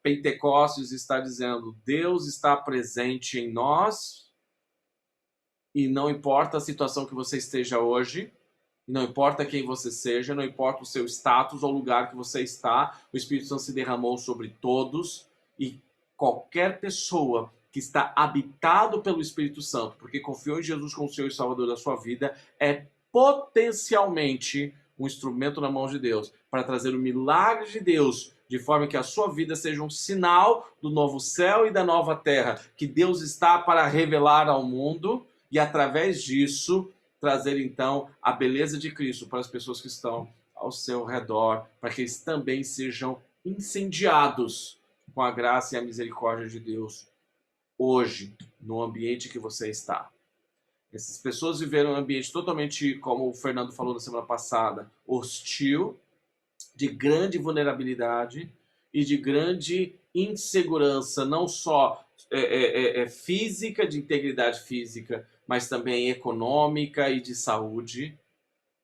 Pentecostes está dizendo, Deus está presente em nós, e não importa a situação que você esteja hoje, não importa quem você seja, não importa o seu status ou lugar que você está, o Espírito Santo se derramou sobre todos, e qualquer pessoa que está habitado pelo Espírito Santo, porque confiou em Jesus como Senhor e Salvador da sua vida, é potencialmente um instrumento na mão de Deus, para trazer o milagre de Deus, de forma que a sua vida seja um sinal do novo céu e da nova terra, que Deus está para revelar ao mundo, e através disso, trazer então a beleza de Cristo para as pessoas que estão ao seu redor, para que eles também sejam incendiados com a graça e a misericórdia de Deus hoje, no ambiente que você está. Essas pessoas viveram um ambiente totalmente, como o Fernando falou na semana passada, hostil, de grande vulnerabilidade e de grande insegurança, não só física, de integridade física, mas também econômica e de saúde.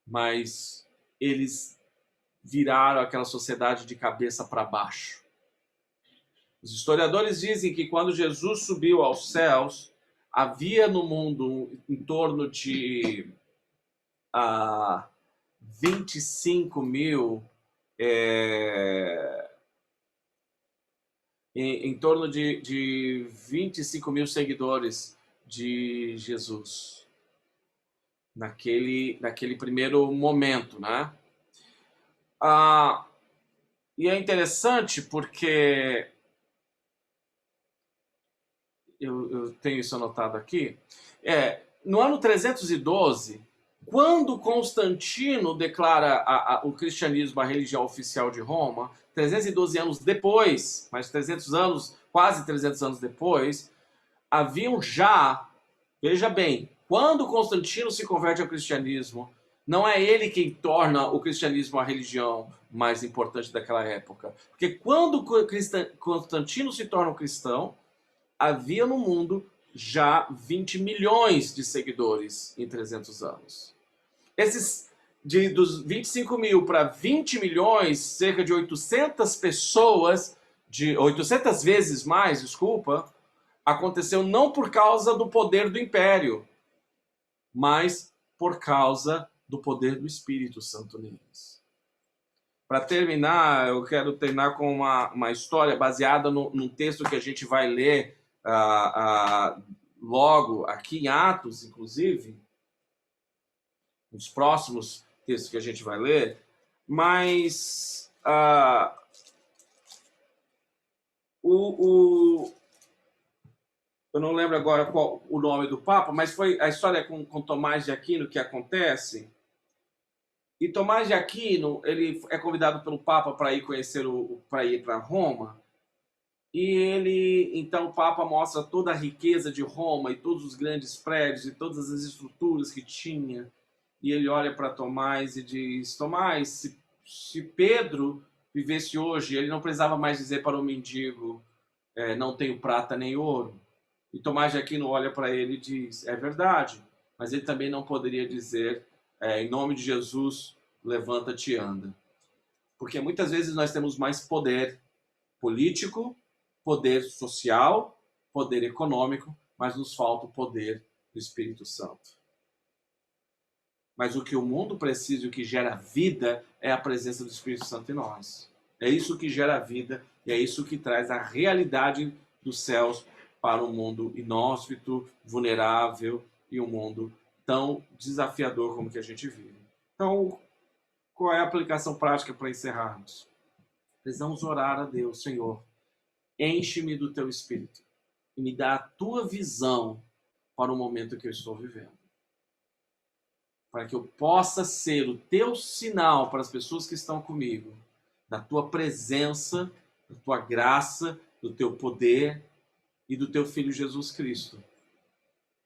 Mas eles viraram aquela sociedade de cabeça para baixo. Os historiadores dizem que quando Jesus subiu aos céus, havia no mundo em torno de 25 mil, em torno de 25 mil seguidores de Jesus, naquele primeiro momento, né? E é interessante porque eu tenho isso anotado aqui. No ano 312, quando Constantino declara o cristianismo a religião oficial de Roma, 312 anos depois, mas 300 anos, quase 300 anos depois, haviam já, veja bem, quando Constantino se converte ao cristianismo, não é ele quem torna o cristianismo a religião mais importante daquela época. Porque quando Constantino se torna um cristão, havia no mundo já 20 milhões de seguidores em 300 anos. Dos 25 mil para 20 milhões, cerca de 800 pessoas, 800 vezes mais, desculpa, aconteceu não por causa do poder do império, mas por causa do poder do Espírito Santo neles. Para terminar, eu quero terminar com uma história baseada num texto que a gente vai ler logo aqui em Atos, inclusive, nos próximos textos que a gente vai ler, mas eu não lembro agora qual o nome do Papa, mas foi a história com Tomás de Aquino que acontece. E Tomás de Aquino, ele é convidado pelo Papa para ir para Roma. E então o Papa mostra toda a riqueza de Roma e todos os grandes prédios e todas as estruturas que tinha. E ele olha para Tomás e diz: Tomás, se Pedro vivesse hoje, ele não precisava mais dizer para o mendigo, não tenho prata nem ouro. E Tomás de Aquino olha para ele e diz: é verdade, mas ele também não poderia dizer, em nome de Jesus, levanta-te e anda. Porque muitas vezes nós temos mais poder político, poder social, poder econômico, mas nos falta o poder do Espírito Santo. Mas o que o mundo precisa e o que gera vida é a presença do Espírito Santo em nós. É isso que gera vida e é isso que traz a realidade dos céus para um mundo inóspito, vulnerável e um mundo tão desafiador como que a gente vive. Então, qual é a aplicação prática para encerrarmos? Precisamos orar a Deus: Senhor, enche-me do teu Espírito e me dá a tua visão para o momento que eu estou vivendo. Para que eu possa ser o teu sinal para as pessoas que estão comigo, da tua presença, da tua graça, do teu poder e do teu Filho Jesus Cristo.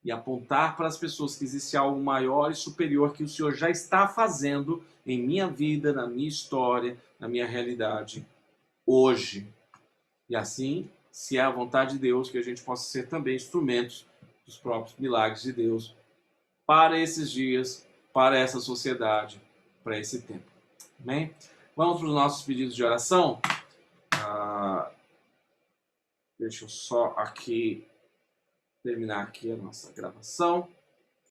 E apontar para as pessoas que existe algo maior e superior que o Senhor já está fazendo em minha vida, na minha história, na minha realidade, hoje. E assim, se é a vontade de Deus, que a gente possa ser também instrumentos dos próprios milagres de Deus para esses dias, para essa sociedade, para esse tempo. Amém? Vamos para os nossos pedidos de oração. Deixa eu só terminar aqui a nossa gravação.